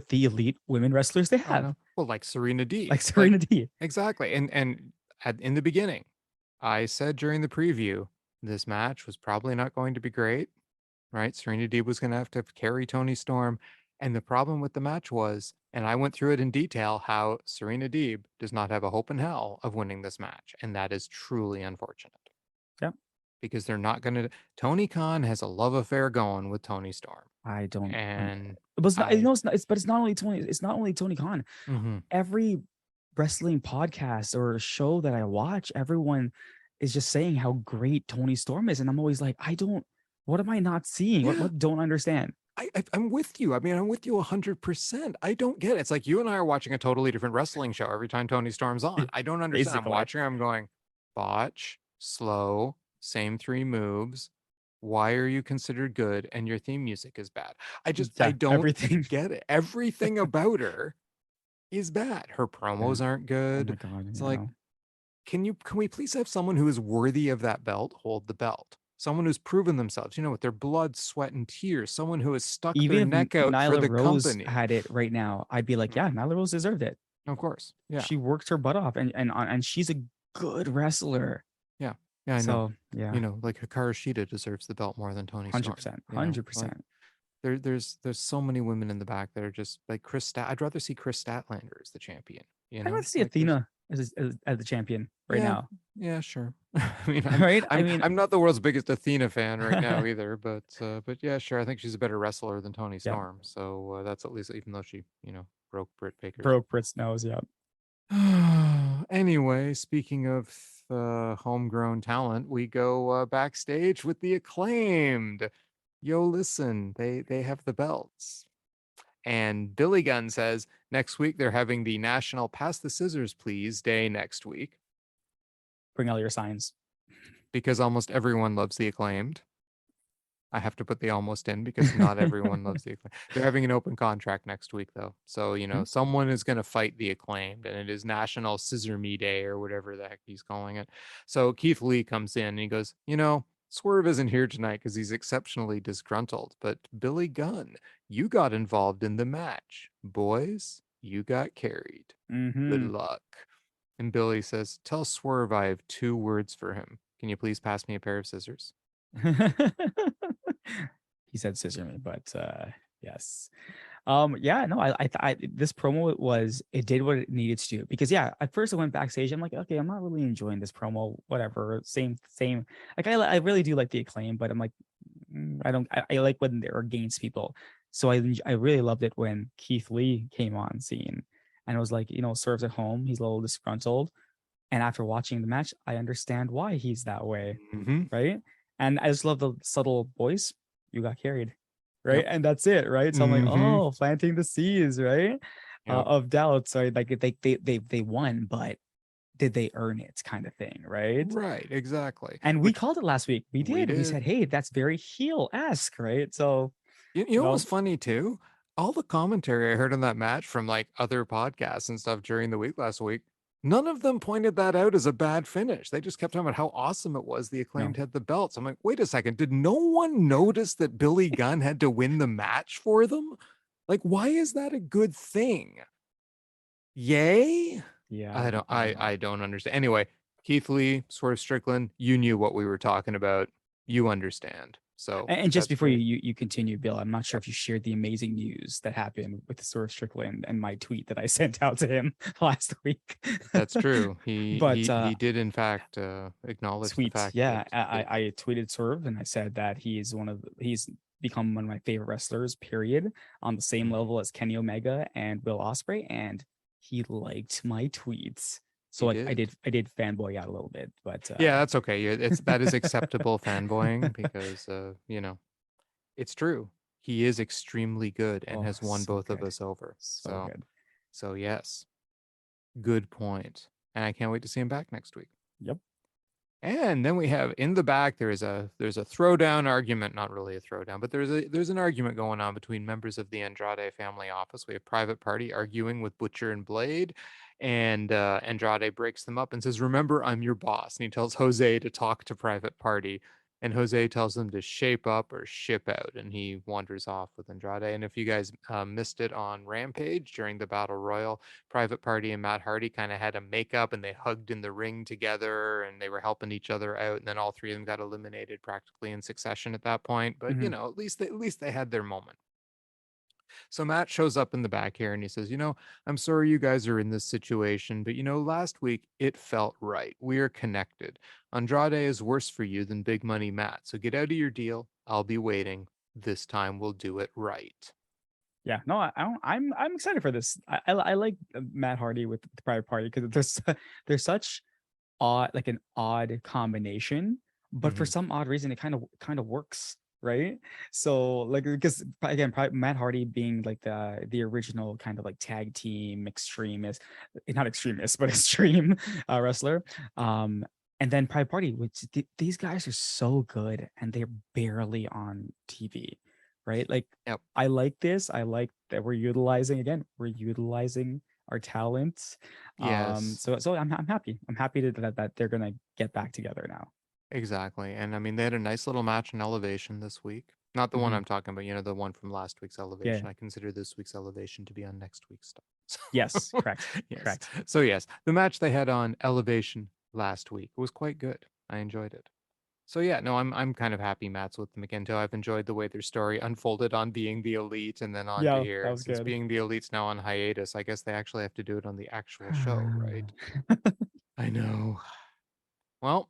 the elite women wrestlers they Oh have, no. Well, like Sereena Deeb. like Like Sereena Deeb. exactly. In the beginning, I said during the preview, this match was probably not going to be great, right? Sereena Deeb was going to have carry Toni Storm. And the problem with the match was, and I went through it in detail, how Sereena Deeb does not have a hope in hell of winning this match. And that is truly unfortunate, Yeah, because they're not going to. Tony Khan has a love affair going with Toni Storm. I don't. And But it's not. I, It's not. But it's not only Tony. It's not only Tony Khan. mhm. Every wrestling podcast or show that I watch, everyone is just saying how great Tony Storm is, and I'm always like, I don't. What am I not seeing? Yeah, What don't I understand? I'm with you. I mean, I'm with you 100%. I don't get it. It's like you and I are watching a totally different wrestling show every time Tony Storm's on. I don't understand. I'm Basically, watching, I'm going, botch, slow, same 3 moves. Why are you considered good and your theme music is bad? I yeah, don't everything. get it. Everything about her is bad. Her Yeah. promos aren't Oh my good. god. It's like, Yeah. can we please have someone who is worthy of that belt hold the belt? Someone who's proven themselves, with their blood, sweat, and tears. Someone who has stuck their Even if neck out for Nyla the Rose company. had it right now, I'd be like, Mhm. yeah, Nyla Rose deserved it. Of course. Yeah. She worked her butt off, and she's a good wrestler. Yeah. Yeah, I know. So yeah, Like Hikaru Shida deserves the belt more than Toni hundred Storm. percent, hundred Like percent. there's so many women in the back that are just like I'd rather see Chris Statlander as the champion, I'd rather see Like there's Athena as the champion right yeah, now. yeah, sure. I mean, Right? I mean, I'm not the world's biggest Athena fan right now either, but yeah, sure. I think she's a better wrestler than Toni yeah, Storm. So that's at least, even though she, broke Britt Baker's. broke Brit's nose. Yeah. Anyway, speaking of homegrown talent, we go backstage with the Acclaimed. yo, listen, they have the belts. And Billy Gunn says next week they're having the National Pass the Scissors Please Day next week Bring all your signs. because almost everyone loves the Acclaimed. I have to put the almost in because not everyone loves the Acclaimed. They're having an open contract next week, though. So, someone is going to fight the Acclaimed, and it is National Scissor Me Day or whatever the heck he's calling it. So Keith Lee comes in and he goes, Swerve isn't here tonight because he's exceptionally disgruntled. But Billy Gunn, you got involved in the match. Boys, you got carried. Good Mm-hmm. luck. And Billy says, tell Swerve I have 2 words for him. Can you please pass me a pair of scissors? He said scissor me, but yes. Yeah, no, I this promo it did what it needed to do, because yeah, at first I went backstage, I'm like, okay, I'm not really enjoying this promo, whatever, same, like I really do like the Acclaim, but I'm like, I like when they're against people. So I really loved it when Keith Lee came on scene, and it was like, Swerve's at home, he's a little disgruntled, and after watching the match, I understand why he's that way, Mm-hmm. right? And I just love the subtle voice. You got carried, right? Yep. And that's it, right? So I'm like, Mm-hmm. oh, planting the seeds, right? Yep. Of doubt. So like they won, but did they earn it, kind of thing, right? Right, exactly. And we Which called it last week. We we did. We said, did. hey, that's very heel-esque, right? So You you know what was know, funny too? All the commentary I heard on that match from like other podcasts and stuff during the week last week, none of them pointed that out as a bad finish. They just kept talking about how awesome it was the no. Acclaimed had the belts. I'm like, wait a second, did no one notice that Billy Gunn had to win the match for them? Like, why is that a good thing? Yay? Yeah, I don't I don't I know. I don't understand. Anyway, Keith Lee, Swerve Strickland, you knew what we were talking about. You understand. So And just that's before great. you continue, Bill, I'm not sure Yep. if you shared the amazing news that happened with the Source Strickland and my tweet that I sent out to him last week. That's true. He But he he did in fact acknowledge the sweet, fact that yeah, it, I tweeted Swerve and I said that he's become one of my favorite wrestlers, period, on the same Mhm. level as Kenny Omega and Will Ospreay, and he liked my tweets. So He like did. I did fanboy out a little bit, but Yeah, that's okay. That is acceptable fanboying because it's true. He is extremely good and oh, has won so both of good, us over. so So good. so yes, good point. And I can't wait to see him back next week. Yep. And then we have in the back there's a throwdown argument, not really a throwdown, but there's an argument going on between members of the Andrade family office. We have Private Party arguing with Butcher and Blade, and Andrade breaks them up and says, "Remember, I'm your boss." And he tells Jose to talk to Private Party, and Jose tells them to shape up or ship out, and he wanders off with Andrade. And if you guys missed it on Rampage during the Battle Royal, Private Party and Matt Hardy kind of had a makeup and they hugged in the ring together and they were helping each other out. And then all 3 of them got eliminated practically in succession at that point. But Mm-hmm. at least they had their moment. So Matt shows up in the back here and he says, I'm sorry you guys are in this situation, but last week it felt right. We are connected. Andrade is worse for you than Big Money Matt. So get out of your deal. I'll be waiting. This time we'll do it right. Yeah, no, I don't, I'm excited for this. I like Matt Hardy with the Private Party because there's such an odd combination, but for Mm-hmm. some odd reason it kind of works, right? So like, because again, Matt Hardy being like the original kind of like tag team extremist, not extremist but extreme wrestler, and then Private Party, which these guys are so good and they're barely on TV, right? Like, Yep. I like this. I like that we're utilizing our talents. Yes. So I'm happy. I'm happy that they're gonna get back together now. Exactly. And I mean, they had a nice little match in Elevation this week. Not the one Hmm. I'm talking about, the one from last week's Yeah. Elevation. I consider this week's Elevation to be on next week's stuff. Yes. So, Correct. yes. Correct. So, yes, the match they had on Elevation last week was quite good. I enjoyed it. So yeah, no, I'm kind of happy Matt's with them again too. I've enjoyed the way their story unfolded on being the elite and then on to Yeah, here. that And was since good. being the elite's now on hiatus, I guess they actually have to do it on the actual show, right? I know. Well,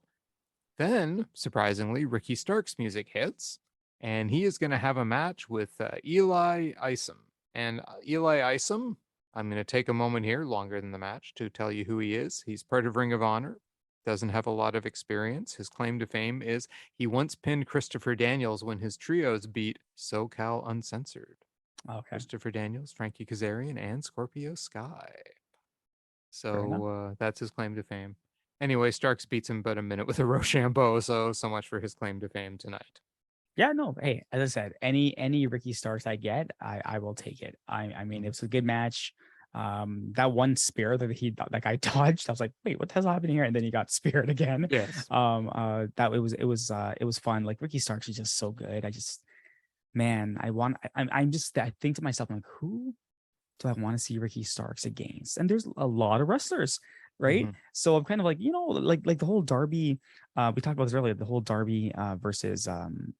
then, surprisingly, Ricky Stark's music hits, and he is going to have a match with Eli Isom. And Eli Isom, I'm going to take a moment here, longer than the match, to tell you who he is. He's part of Ring of Honor. doesn't have a lot of experience. His claim to fame is he once pinned Christopher Daniels when his trios beat SoCal Uncensored. Okay. Christopher Daniels, Frankie Kazarian, and Scorpio Sky. Fair enough. So that's his claim to fame. Anyway, Starks beats him but a minute with a Rochambeau, so much for his claim to fame tonight. Yeah, no. Hey, as I said, any Ricky Starks I get, I will take it. I mean, it was a good match. That one spear that guy dodged, I was like, wait, what the hell's happening here? And then he got speared again. Yes. That it was fun. Like Ricky Starks is just so good. Man, I think to myself, I'm like, who do I want to see Ricky Starks against? And there's a lot of wrestlers, right? So I'm kind of like, like the whole Darby, we talked about this earlier, the whole Darby versus why am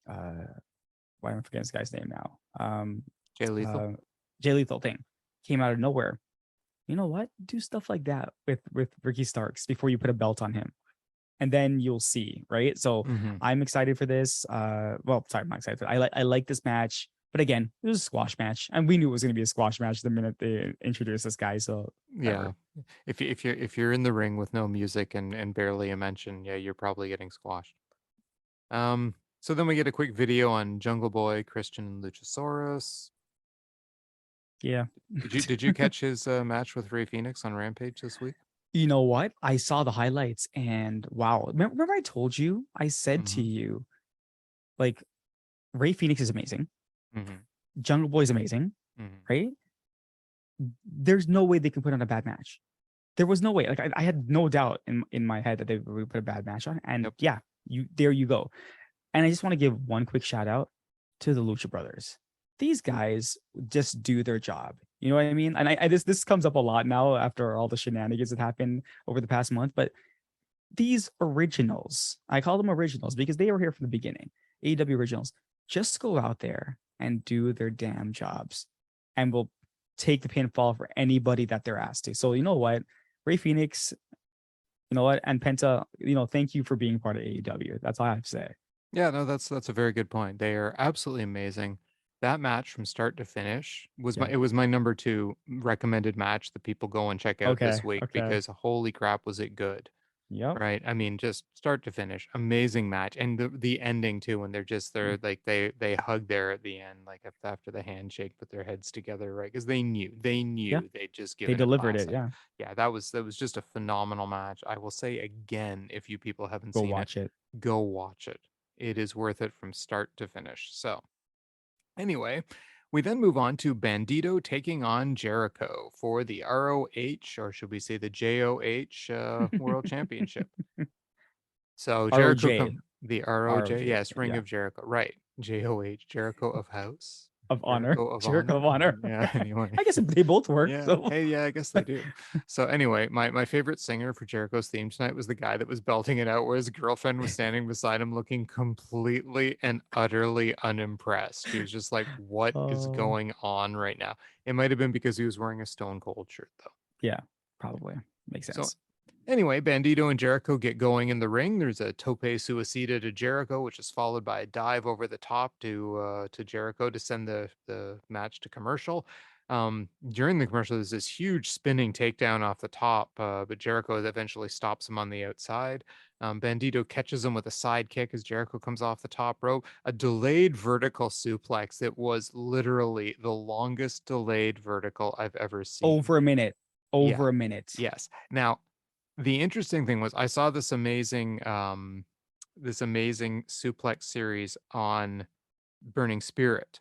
I forgetting this guy's name now? Jay Lethal. Jay Lethal thing came out of nowhere. You know what? Do stuff like that with Ricky Starks before you put a belt on him. And then you'll see, right? So I'm excited for this. Well, sorry, I'm not excited. I like this match. But again, it was a squash match, and we knew it was going to be a squash match the minute they introduced this guy. So whatever. Yeah, if you're in the ring with no music and barely a mention, yeah, you're probably getting squashed. So then we get a quick video on Jungle Boy, Christian, and Luchasaurus. Yeah. Did you catch his match with Rey Fenix on Rampage this week? You know what? I saw the highlights, and wow! Remember I told you? I said to you, like, Rey Fenix is amazing. Jungle Boy is amazing, right? There's no way they can put on a bad match. There was no way. Like I had no doubt in my head that they would put a bad match on. And yeah, there you go. And I just want to give one quick shout out to the Lucha Brothers. These guys just do their job. You know what I mean? And this comes up a lot now after all the shenanigans that happened over the past month. But these originals, I call them originals because they were here from the beginning. AEW originals, just go out there and do their damn jobs, and will take the pinfall for anybody that they're asked to. So you know what, Rey Fenix, you know what, and Penta, thank you for being part of AEW. That's all I have to say. Yeah, no, that's a very good point. They are absolutely amazing. That match from start to finish was my number 2 recommended match that people go and check out this week because holy crap, was it good. Yep. Right. I mean, just start to finish, amazing match, and the ending too, when they're like they hug there at the end, like after the handshake, put their heads together, right? Because they knew they'd just given they delivered it. classic. Yeah, that was just a phenomenal match. I will say again, if you people haven't seen it, go watch it. It is worth it from start to finish. So, anyway. We then move on to Bandido taking on Jericho for the ROH, or should we say the JOH World Championship. So Jericho, the ROJ, yes, Ring of Jericho, right? JOH, Jericho of House. Of Honor. Jericho of Honor. Yeah, anyway. I guess they both work. Yeah. So. Hey, yeah, I guess they do. So anyway, my favorite singer for Jericho's theme tonight was the guy that was belting it out where his girlfriend was standing beside him looking completely and utterly unimpressed. She was just like, what is going on right now? It might have been because he was wearing a Stone Cold shirt, though. Yeah, probably. Makes sense. So, anyway, Bandido and Jericho get going in the ring. There's a tope suicida to Jericho, which is followed by a dive over the top to Jericho to send the match to commercial. During the commercial, there's this huge spinning takedown off the top, but Jericho eventually stops him on the outside. Bandido catches him with a side kick as Jericho comes off the top rope. A delayed vertical suplex that was literally the longest delayed vertical I've ever seen. Over a minute. A minute. Yes. Now, the interesting thing was I saw this amazing suplex series on Burning Spirit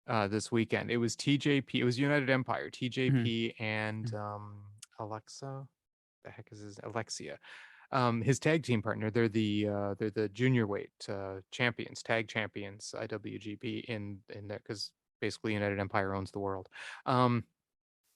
this weekend. It was TJP, it was United Empire, TJP and Alexia. His tag team partner. They're the junior weight champions, tag champions, IWGP in there because basically United Empire owns the world.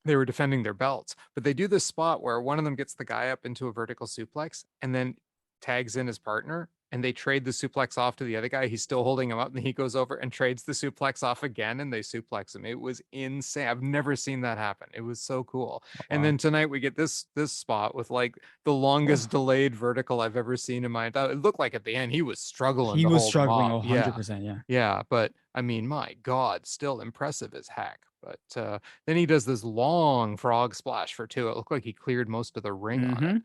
They were defending their belts, but they do this spot where one of them gets the guy up into a vertical suplex and then tags in his partner, and they trade the suplex off to the other guy. He's still holding him up, and he goes over and trades the suplex off again, and they suplex him. It was insane. I've never seen that happen. It was so cool. Wow. And then tonight we get this spot with like the longest delayed vertical I've ever seen in my entire. It looked like at the end he was struggling. He was struggling 100%. Yeah. Yeah, but I mean, my God, still impressive as heck. But then he does this long frog splash for 2. It looked like he cleared most of the ring on it.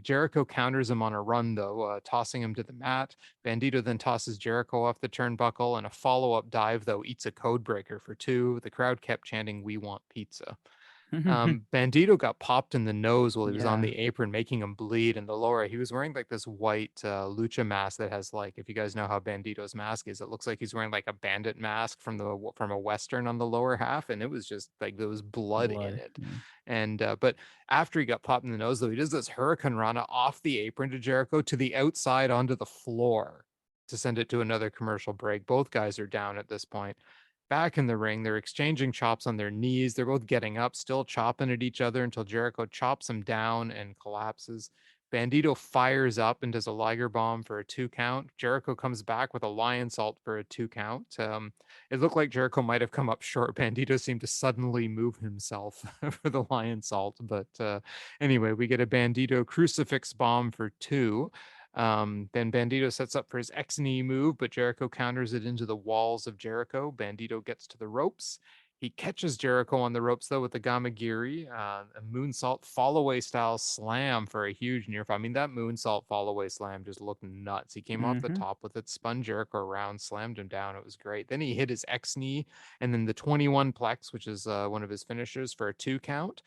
Jericho counters him on a run, though, tossing him to the mat. Bandido then tosses Jericho off the turnbuckle, and a follow-up dive, though, eats a code breaker for 2. The crowd kept chanting, "We want pizza." Bandido got popped in the nose while he was on Yeah. the apron, making him bleed. And the lower, he was wearing like this white lucha mask that has like, if you guys know how Bandido's mask is, it looks like he's wearing like a bandit mask from a western on the lower half, and it was just like there was blood in Blood. it. Yeah. And but after he got popped in the nose, though, he does this Hurricane Rana off the apron to Jericho to the outside onto the floor to send it to another commercial break. Both guys are down at this point. Back in the ring, they're exchanging chops on their knees. They're both getting up, still chopping at each other until Jericho chops him down and collapses. Bandido fires up and does a Liger bomb for a 2 count. Jericho comes back with a lion salt for a 2 count. It looked like Jericho might have come up short. Bandido seemed to suddenly move himself for the lion salt. But anyway, we get a Bandido crucifix bomb for 2. Then Bandido sets up for his X-knee move, but Jericho counters it into the walls of Jericho. Bandido gets to the ropes. He catches Jericho on the ropes, though, with the Gamagiri, a moonsault fall-away style slam for a huge near fall. I mean, that moonsault fall-away slam just looked nuts. He came off the top with it, spun Jericho around, slammed him down. It was great. Then he hit his X-knee and then the 21 plex, which is one of his finishers, for a 2 count.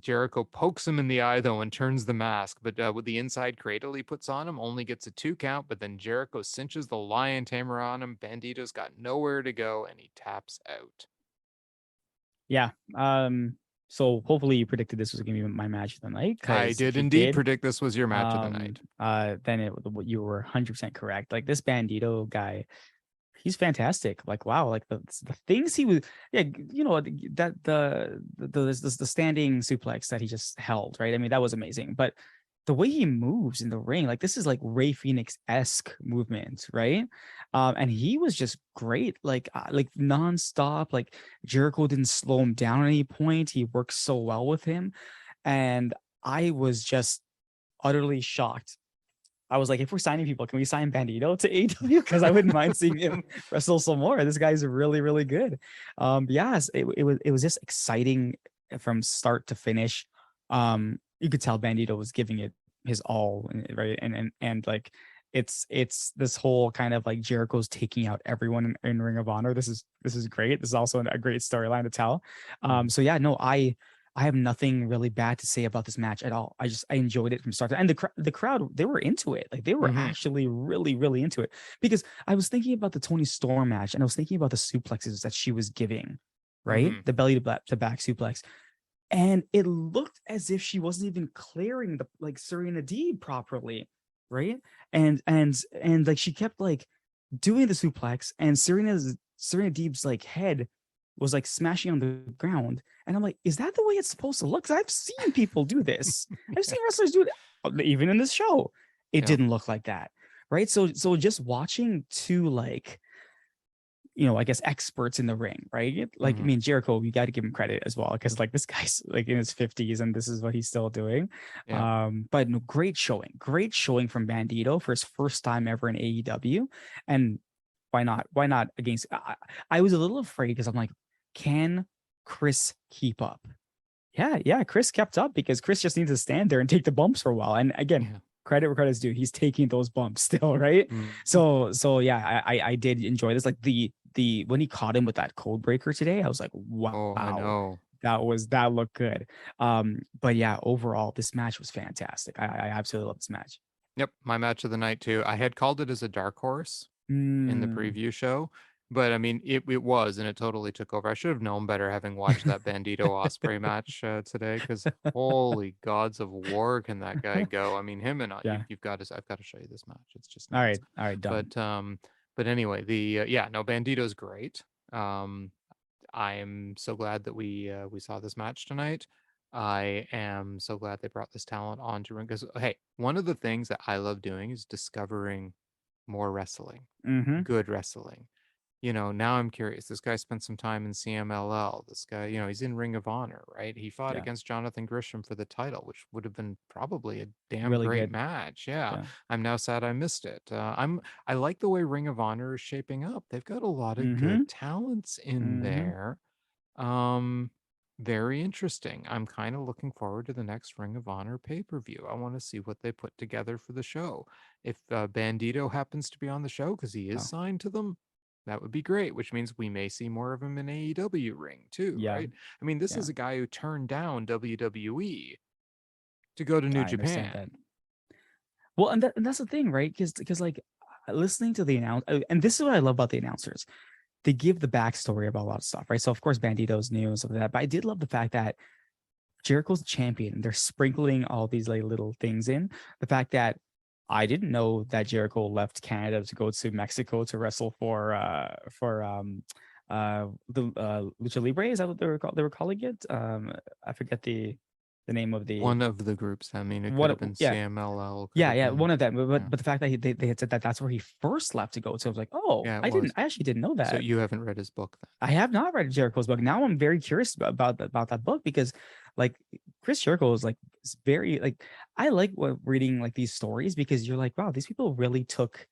Jericho pokes him in the eye, though, and turns the mask, but with the inside cradle he puts on him, only gets a 2 count, but then Jericho cinches the lion tamer on him. Bandido's got nowhere to go, and he taps out. Yeah. So hopefully you predicted this was gonna be my match of the night. I Because did if you indeed did, predict this was your match of the night. then you were 100% correct. Like this Bandido guy, he's fantastic. Like wow, like the things he was, yeah, that the standing suplex that he just held, right? I mean, that was amazing. But the way he moves in the ring, like this is like Ray Phoenix-esque movement, right? And he was just great, like nonstop. Like Jericho didn't slow him down at any point. He worked so well with him, and I was just utterly shocked. I was like, if we're signing people, can we sign Bandido to AEW? Because I wouldn't mind seeing him wrestle some more. This guy's really, really good. Yes, it was just exciting from start to finish. You could tell Bandido was giving it his all, right? And like it's this whole kind of like Jericho's taking out everyone in Ring of Honor. This is great. This is also a great storyline to tell. So yeah, no, I have nothing really bad to say about this match at all. I enjoyed it from start to end. The crowd, they were into it. Like they were actually really, really into it, because I was thinking about the Toni Storm match and I was thinking about the suplexes that she was giving, right? The belly to back suplex. And it looked as if she wasn't even clearing the like Sereena Deeb properly, right? And like she kept like doing the suplex, and Sereena Deeb's like head was like smashing on the ground. And I'm like, is that the way it's supposed to look? 'Cause I've seen people do this. I've seen wrestlers do it, even in this show. It didn't look like that, right? So just watching two like, I guess experts in the ring, right? Like, I mean, Jericho, you got to give him credit as well, because like this guy's like in his 50s and this is what he's still doing. Yeah. But no, great showing from Bandido for his first time ever in AEW. And why not? Why not against? I was a little afraid because I'm like, can Chris keep up? Yeah, Chris kept up, because Chris just needs to stand there and take the bumps for a while. And again, credit where credit's due, he's taking those bumps still, right? So yeah, I did enjoy this. Like the when he caught him with that code breaker today, I was like, wow, Oh, I know. that looked good. But yeah, overall, this match was fantastic. I absolutely love this match. Yep, my match of the night too. I had called it as a dark horse in the Mm, preview show, but I mean it was, and it totally took over. I should have known better having watched that Bandito Osprey match today, because holy gods of war, can that guy go? I mean, him and yeah. you've got to, I've got to show you this match. It's just All nuts. right, done. But anyway, the yeah, no, Bandito's great. I'm so glad that we saw this match tonight. I am so glad they brought this talent onto ring, because hey, one of the things that I love doing is discovering more wrestling, Mm-hmm. good wrestling. Now I'm curious. This guy spent some time in CMLL. This guy, he's in Ring of Honor, right? He fought Yeah, against Jonathan Grisham for the title, which would have been probably a damn really great good. match. Yeah, Yeah. I'm now sad I missed it. I like the way Ring of Honor is shaping up. They've got a lot of Mm-hmm. good talents in Mm-hmm. there. Um, Very interesting. I'm kind of looking forward to the next Ring of Honor pay-per-view. I want to see what they put together for the show. If Bandido happens to be on the show because he is Oh, signed to them, that would be great, which means we may see more of him in AEW ring too, yeah, right? I mean, this yeah. is a guy who turned down WWE to go to New I understand Japan. that. Well, and that's the thing, right? Because like listening to the and this is what I love about the announcers. They give the backstory about a lot of stuff, right? So of course Bandido's new and stuff like that, but I did love the fact that Jericho's the champion. They're sprinkling all these like little things in. The fact that I didn't know that Jericho left Canada to go to Mexico to wrestle the Lucha Libre. Is that what they were calling it? I forget the name of the One of the groups. I mean, it could have what been yeah, CMLL, could yeah, have yeah, been, one of them. yeah, But the fact that they had said that that's where he first left to go to, I was like, oh, yeah, it was. I actually didn't know So that. you haven't read his book then? I have not read Jericho's book. Now I'm very curious about that book because like Chris Jericho is like is very like I like reading like these stories because you're like, wow, these people really took,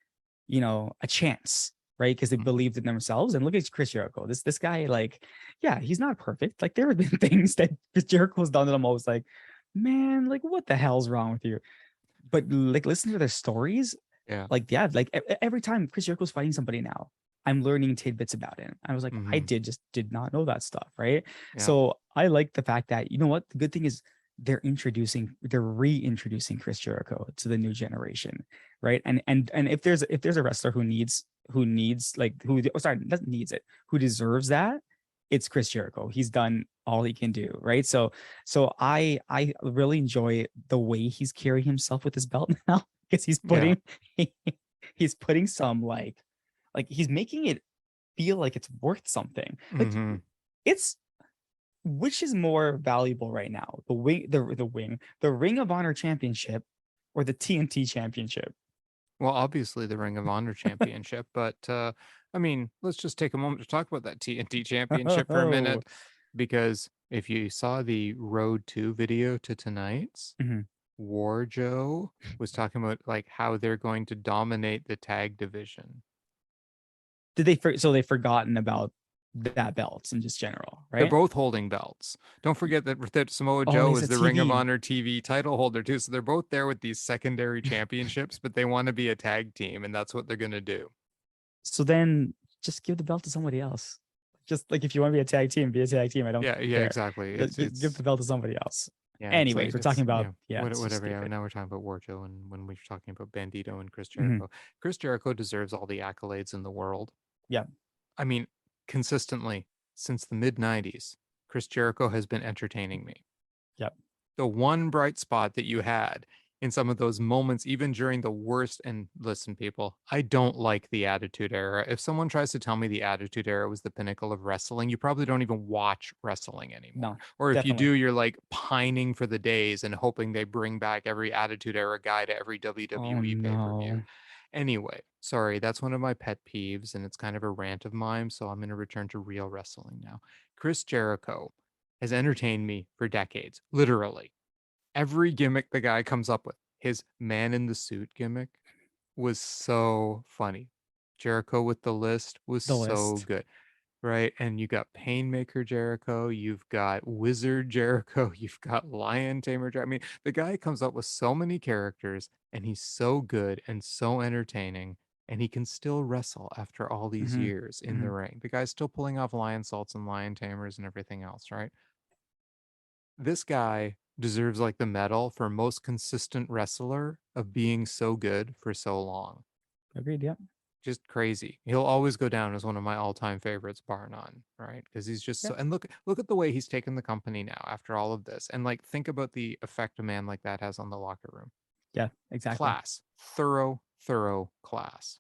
a chance, right? Because they Mhm. believed in themselves. And look at Chris Jericho. This guy, like, yeah, he's not perfect. Like there have been things that Chris Jericho's done that I'm always like, man, like what the hell's wrong with you? But like listen to their stories, Yeah. like yeah, like every time Chris Jericho's fighting somebody now, I'm learning tidbits about it. I was like, I Hmm. did not know that stuff, right? Yeah. So I like the fact that you know what the good thing is they're reintroducing Chris Jericho to the new generation, right? And if there's a wrestler who needs like who oh, sorry doesn't needs it who deserves that, it's Chris Jericho. He's done all he can do, right? So I really enjoy the way he's carrying himself with his belt now because Yeah. he's putting some like he's making it feel like it's worth something. Like Hmm. it's which is more valuable right now, the Ring of Honor Championship or the TNT Championship? Well, obviously the Ring of Honor Championship, but I mean, let's just take a moment to talk about that TNT Championship for a Oh, minute, because if you saw the Road to video to tonight's, mhm. Warjoe was talking about like how they're going to dominate the tag division. So they've forgotten about that belt in just general, They're right? both holding belts. Don't forget that Samoa Oh, and Joe they is said the Ring of TV. Honor TV title holder too. So they're both there with these secondary championships, but they want to be a tag team, and that's what they're gonna do. So then just give the belt to somebody else. Just like if you want to be a tag team, be a tag team. I don't Yeah, yeah, care. exactly. Give the belt to somebody else. Yeah, it's like Anyways, we're talking about it's just whatever. Yeah, stupid. now we're talking about Warjo, and when we're talking about Bandido and Chris Mhm. Jericho, Chris Jericho deserves all the accolades in the world. Yeah. I mean, consistently since the mid '90s, Chris Jericho has been entertaining me. Yep. The one bright spot that you had in some of those moments, even during the worst. And listen, people, I don't like the Attitude Era. If someone tries to tell me the Attitude Era was the pinnacle of wrestling, you probably don't even watch wrestling anymore. No, Or if you do, definitely. you're like pining for the days and hoping they bring back every Attitude Era guy to every Oh WWE pay per view. no. Anyway, sorry, that's one of my pet peeves, and it's kind of a rant of mine. So I'm going to return to real wrestling now. Chris Jericho has entertained me for decades, literally every gimmick the guy comes up with. His man in the suit gimmick was so funny. Jericho with the list was The so list. good, right? And you got Painmaker Jericho, you've got Wizard Jericho, you've got Lion Tamer Jericho. I mean, the guy comes up with so many characters, and he's so good and so entertaining. And he can still wrestle after all these Hmm. years in the Hmm. ring. The guy's still pulling off lion salts and lion tamers and everything else, right? This guy deserves like the medal for most consistent wrestler of being so good for so long. Agreed. Yep. Just crazy. He'll always go down as one of my all-time favorites, bar none, right? Because he's just so. Yep. And look at the way he's taken the company now after all of this, and like think about the effect a man like that has on the locker room. Yeah. Exactly. Class, thorough class.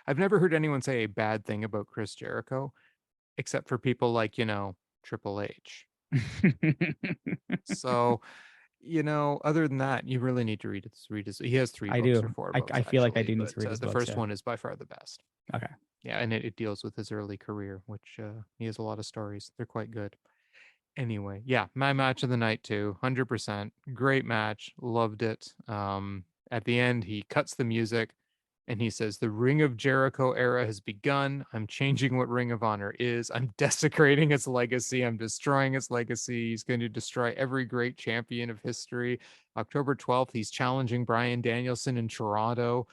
I've never heard anyone say a bad thing about Chris Jericho, except for people like Triple H. So other than that, you really need to read it. He has three I books or do. four I books feel like I actually, do need but to read his the books. first Yeah. one is by far the best. Okay. Yeah, and it deals with his early career, which he has a lot of stories. They're quite good. Anyway, yeah, my match of the night too, 100%. Great match, loved it. At the end, he cuts the music, And he says, the Ring of Jericho era has begun. I'm changing what Ring of Honor is. I'm desecrating its legacy. I'm destroying its legacy. He's going to destroy every great champion of history. October 12th, he's challenging Bryan Danielson in Toronto.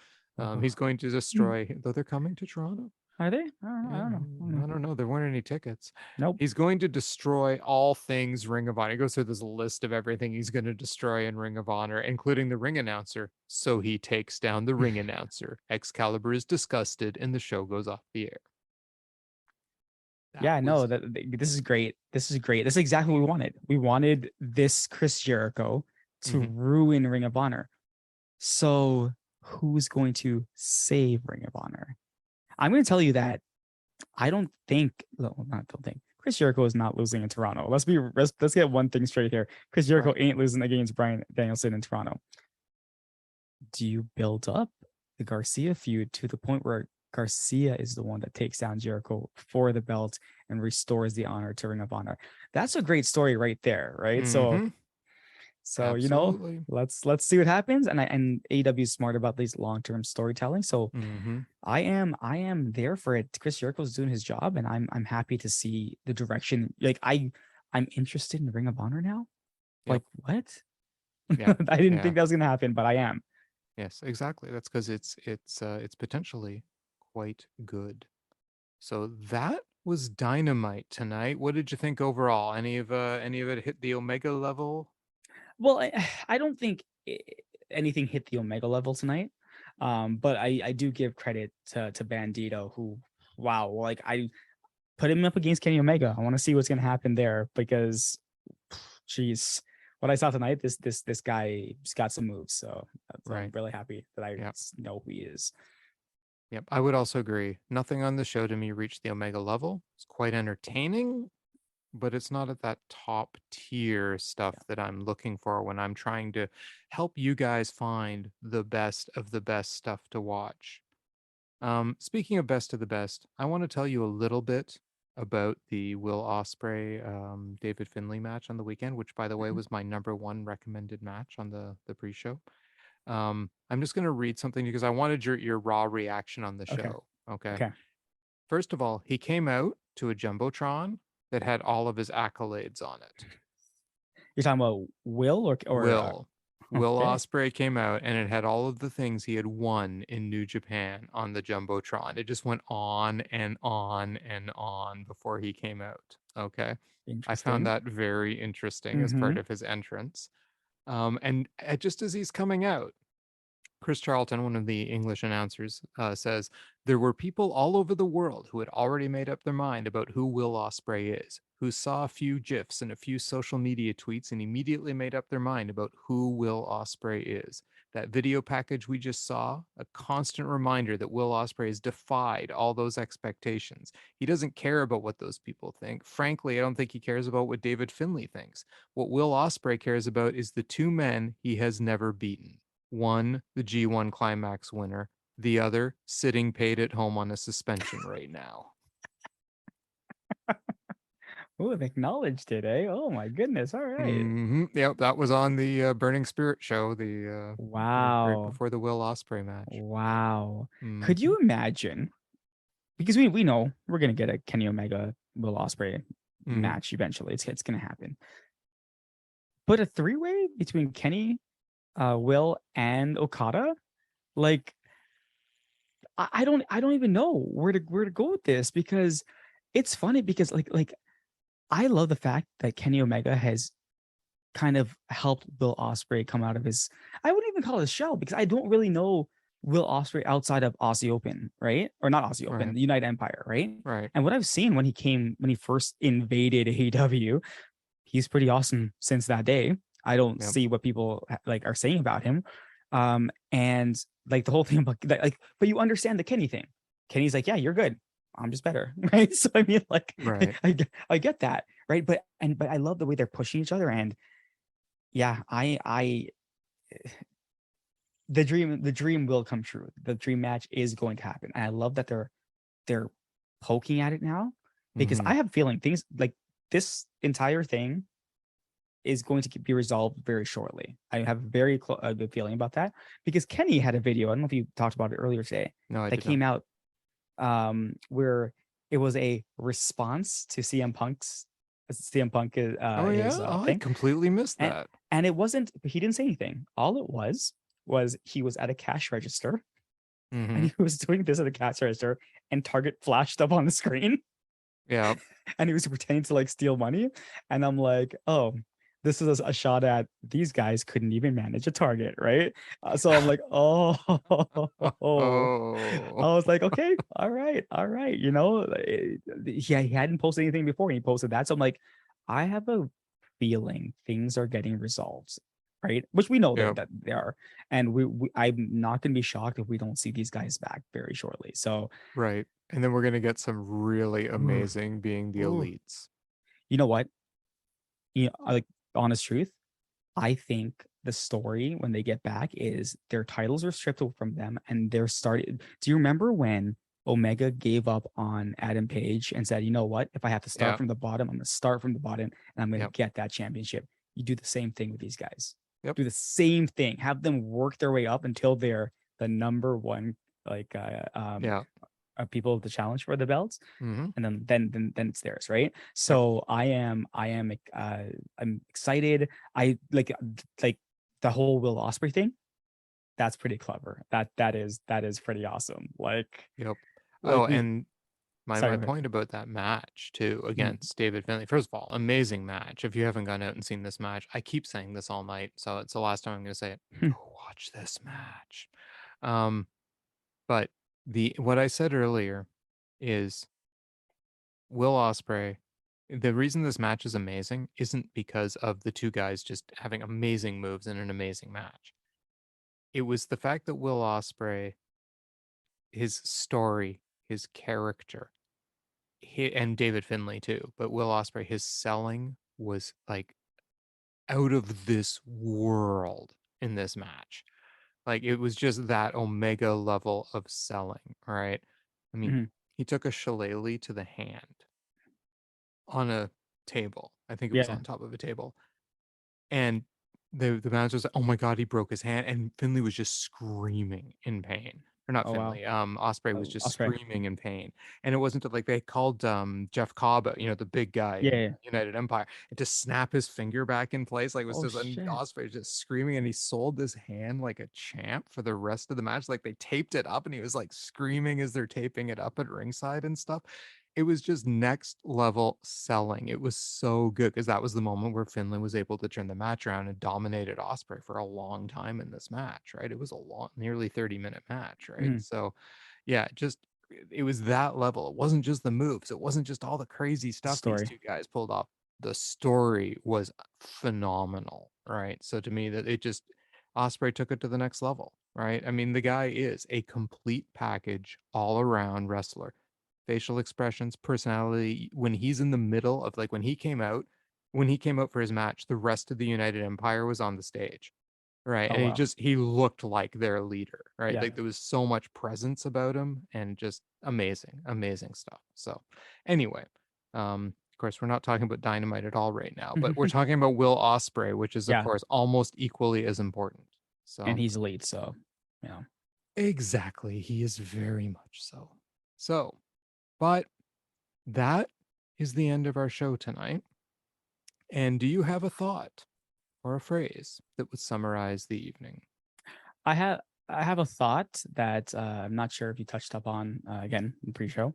He's going to destroy, though they're coming to Toronto. Are they? I don't know. I don't know. There weren't any tickets. Nope. He's going to destroy all things Ring of Honor. He goes through this list of everything he's going to destroy in Ring of Honor, including the ring announcer. So he takes down the ring announcer. Excalibur is disgusted, and the show goes off the air. This is great. This is great. This is exactly what we wanted. We wanted this Chris Jericho to ruin Ring of Honor. So who's going to save Ring of Honor? I'm going to tell you that I don't think Chris Jericho is not losing in Toronto. Let's get one thing straight here. Chris Jericho ain't losing against Bryan Danielson in Toronto. Do you build up the Garcia feud to the point where Garcia is the one that takes down Jericho for the belt and restores the honor to Ring of Honor? That's a great story right there, right? So absolutely. let's see what happens. And AEW is smart about these long-term storytelling. So I am there for it. Chris Jericho's doing his job, and I'm happy to see the direction. Like I'm interested in Ring of Honor now. Like what? Yeah. I didn't think that was gonna happen, but I am. Yes, exactly. That's because it's potentially quite good. So that was Dynamite tonight. What did you think overall? Any of it hit the Omega level? Well, I don't think anything hit the Omega level tonight. But I do give credit to Bandido, who, wow, like I put him up against Kenny Omega. I want to see what's gonna happen there because, geez, what I saw tonight, this guy's got some moves. So I'm really happy that I know who he is. Yep, I would also agree. Nothing on the show to me reached the Omega level. It's quite entertaining, but it's not at that top tier stuff that I'm looking for when I'm trying to help you guys find the best of the best stuff to watch. Speaking of best of the best, I want to tell you a little bit about the Will Ospreay David Finlay match on the weekend, which by the way was my #1 recommended match on the pre-show. I'm just going to read something because I wanted your raw reaction on the show. Okay. First of all, he came out to a Jumbotron that had all of his accolades on it. You're talking about Will or Will. Will Ospreay came out and it had all of the things he had won in New Japan on the Jumbotron. It just went on and on and on before he came out. Okay. I found that very interesting as part of his entrance. And just as he's coming out, Chris Charlton, one of the English announcers, says, there were people all over the world who had already made up their mind about who Will Ospreay is, who saw a few GIFs and a few social media tweets and immediately made up their mind about who Will Ospreay is. That video package we just saw, a constant reminder that Will Ospreay has defied all those expectations. He doesn't care about what those people think. Frankly, I don't think he cares about what David Finlay thinks. What Will Ospreay cares about is the two men he has never beaten. One, the G1 Climax winner. The other, sitting paid at home on a suspension right now. Oh, they've acknowledged it, eh? Oh my goodness! All right. Yep, that was on the Burning Spirit show. The right before the Will Ospreay match. Wow. Could you imagine? Because we know we're gonna get a Kenny Omega Will Ospreay match eventually. It's gonna happen. But a 3-way between Kenny, Will, and Okada, like I don't even know where to go with this, because it's funny because like I love the fact that Kenny Omega has kind of helped Will Ospreay come out of his, I wouldn't even call it a shell, because I don't really know Will Ospreay outside of Aussie Open, right? Or not Aussie Open, the United Empire, right? Right. And what I've seen when he first invaded AEW, he's pretty awesome since that day. I don't see what people like are saying about him. And like the whole thing about like, but you understand the Kenny thing. Kenny's like, yeah, you're good. I'm just better, right? So I mean, like, I get that, right? But I love the way they're pushing each other, and yeah, the dream will come true. The dream match is going to happen, and I love that they're poking at it now, because I have a feeling things like this entire thing is going to be resolved very shortly. I have a very good feeling about that, because Kenny had a video. I don't know if you talked about it earlier today. No, I that did came not. out where it was a response to CM Punk Oh his yeah, oh, I thing, completely missed and that. it wasn't. He didn't say anything. All it was he was at a cash register, and Mm-hmm. he was doing this at a cash register, and Target flashed up on the screen, Yeah, and he was pretending to like steal money, and I'm like, oh. This is a shot at these guys couldn't even manage a Target, right? So I'm like, oh, I oh, was like, okay, all right. You know, he hadn't posted anything before. And he posted that. So I'm like, I have a feeling things are getting resolved, right? Which we know yeah, that they are. And I'm not going to be shocked if we don't see these guys back very shortly. So, right. And then we're gonna get some really ooh, amazing being the ooh. elites. You know what? Like, honest truth, I think the story when they get back is their titles are stripped from them and they're starting. Do you remember when Omega gave up on Adam Page and said, you know what? If I have to start Yeah, from the bottom, I'm going to start from the bottom and I'm going to yep, get that championship. You do the same thing with these guys. yep, Do the same thing. Have them work their way up until they're the number one, like, yeah. people of the challenge for the belts, Mm-hmm. and then it's theirs, right? Yep. So I'm excited. I like the whole Will Ospreay thing. That's pretty clever. That is pretty awesome. Yep. Like Oh, we and sorry, my go ahead. point about that match too Mhm. against David Finlay. First of all, amazing match. If you haven't gone out and seen this match, I keep saying this all night, so it's the last time I'm going to say it. Go watch this match. Um, but the what I said earlier is Will Ospreay. The reason this match is amazing isn't because of the two guys just having amazing moves in an amazing match. It was the fact that Will Ospreay, his story, his character, and David Finlay too, but Will Ospreay, his selling was like out of this world in this match. Like it was just that Omega level of selling, right? I mean, Mhm. he took a shillelagh to the hand on a table. I think it was Yeah. on top of a table. And the manager was like, "Oh my god, he broke his hand," and Finley was just screaming in pain. Or not Oh wow. Finley, Osprey was Oh, just Ospreay. screaming in pain. And it wasn't like they called Jeff Cobb, the big guy Yeah, in yeah. United Empire, and to snap his finger back in place, like it was Oh just and shit. Osprey just screaming, and he sold this hand like a champ for the rest of the match. Like they taped it up, and he was like screaming as they're taping it up at ringside and stuff. It was just next level selling. It was so good because that was the moment where Finland was able to turn the match around and dominated Osprey for a long time in this match, right? It was a long, nearly 30-minute match, right? Mhm. So, yeah, just it was that level. It wasn't just the moves, it wasn't just all the crazy stuff these Story. two guys pulled off. The story was phenomenal, right? So to me, that it just Osprey took it to the next level, right? I mean, the guy is a complete package, all around wrestler, facial expressions, personality. When he's in the middle of like when he came out for his match, the rest of the United Empire was on the stage, right? Oh And wow. he looked like their leader, right? Yeah. Like there was so much presence about him and just amazing, amazing stuff. So anyway, of course, we're not talking about Dynamite at all right now, but we're talking about Will Osprey, which is of Yeah. course almost equally as important. And So he's elite, so you know. exactly, he is very much so. So, but that is the end of our show tonight. And do you have a thought or a phrase that would summarize the evening? I have I have a thought that I'm not sure if you touched up on again in pre-show,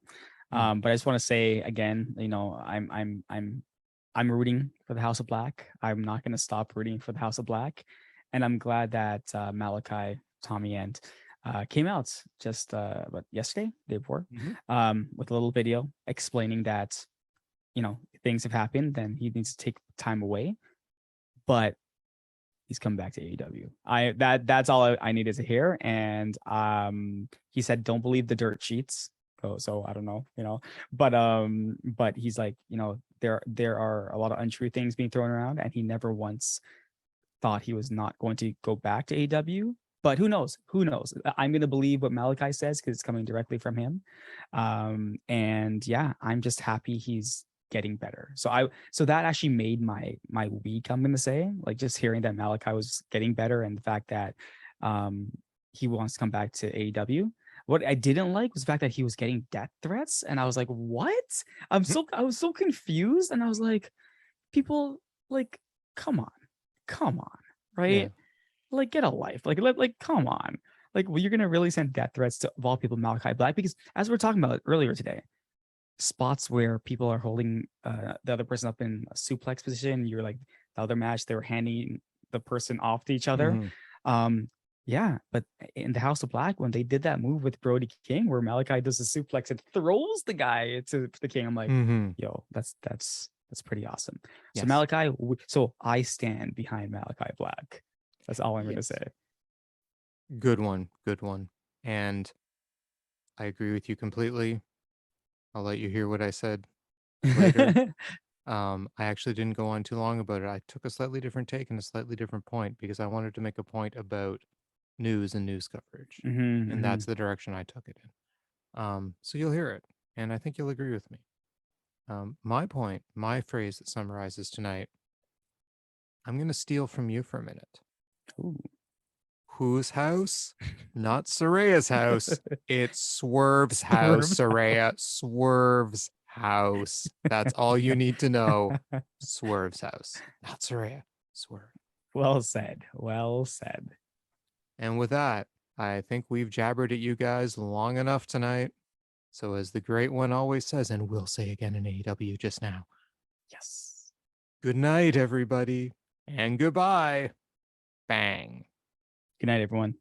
Mhm. but I just want to say again, I'm rooting for the House of Black. I'm not going to stop rooting for the House of Black, and I'm glad that Malachi, Tommy, and came out just yesterday, day before, Mhm. with a little video explaining that things have happened, then he needs to take time away, but he's coming back to AEW. That's all I needed to hear. And he said, "Don't believe the dirt sheets." So I don't know, but he's like, there are a lot of untrue things being thrown around, and he never once thought he was not going to go back to AEW. But who knows? Who knows? I'm gonna believe what Malachi says because it's coming directly from him. And yeah, I'm just happy he's getting better. So that actually made my week, I'm gonna say, like just hearing that Malachi was getting better and the fact that he wants to come back to AEW. What I didn't like was the fact that he was getting death threats, and I was like, "What?" I was so confused, and I was like, "People, like, come on, right? Yeah. Like, get a life, like, come on, like, well, you're gonna really send death threats to, of all people, Malachi Black, because as we are talking about earlier today, spots where people are holding the other person up in a suplex position, you're like the other match, they were handing the person off to each other. Mhm. Yeah, but in the House of Black, when they did that move with Brody King, where Malachi does a suplex and throws the guy to the King, I'm like, Mhm. yo, that's pretty awesome. So Yes. Malachi, so I stand behind Malachi Black. That's all I'm gonna Yes. say. Good one. Good one. And I agree with you completely. I'll let you hear what I said later. I actually didn't go on too long about it. I took a slightly different take and a slightly different point because I wanted to make a point about news and news coverage. And that's the direction I took it in. So you'll hear it, and I think you'll agree with me. My point, my phrase that summarizes tonight, I'm going to steal from you for a minute. Ooh. Whose house? Not Saraya's house. It's Swerve's house, Swerve. Saraya. Swerve's house. That's all you need to know. Swerve's house. Not Saraya. Swerve. Well said. Well said. And with that, I think we've jabbered at you guys long enough tonight. So as the great one always says, and we'll say again in AEW just now, Yes. good night, everybody, and goodbye. Bang. Good night, everyone.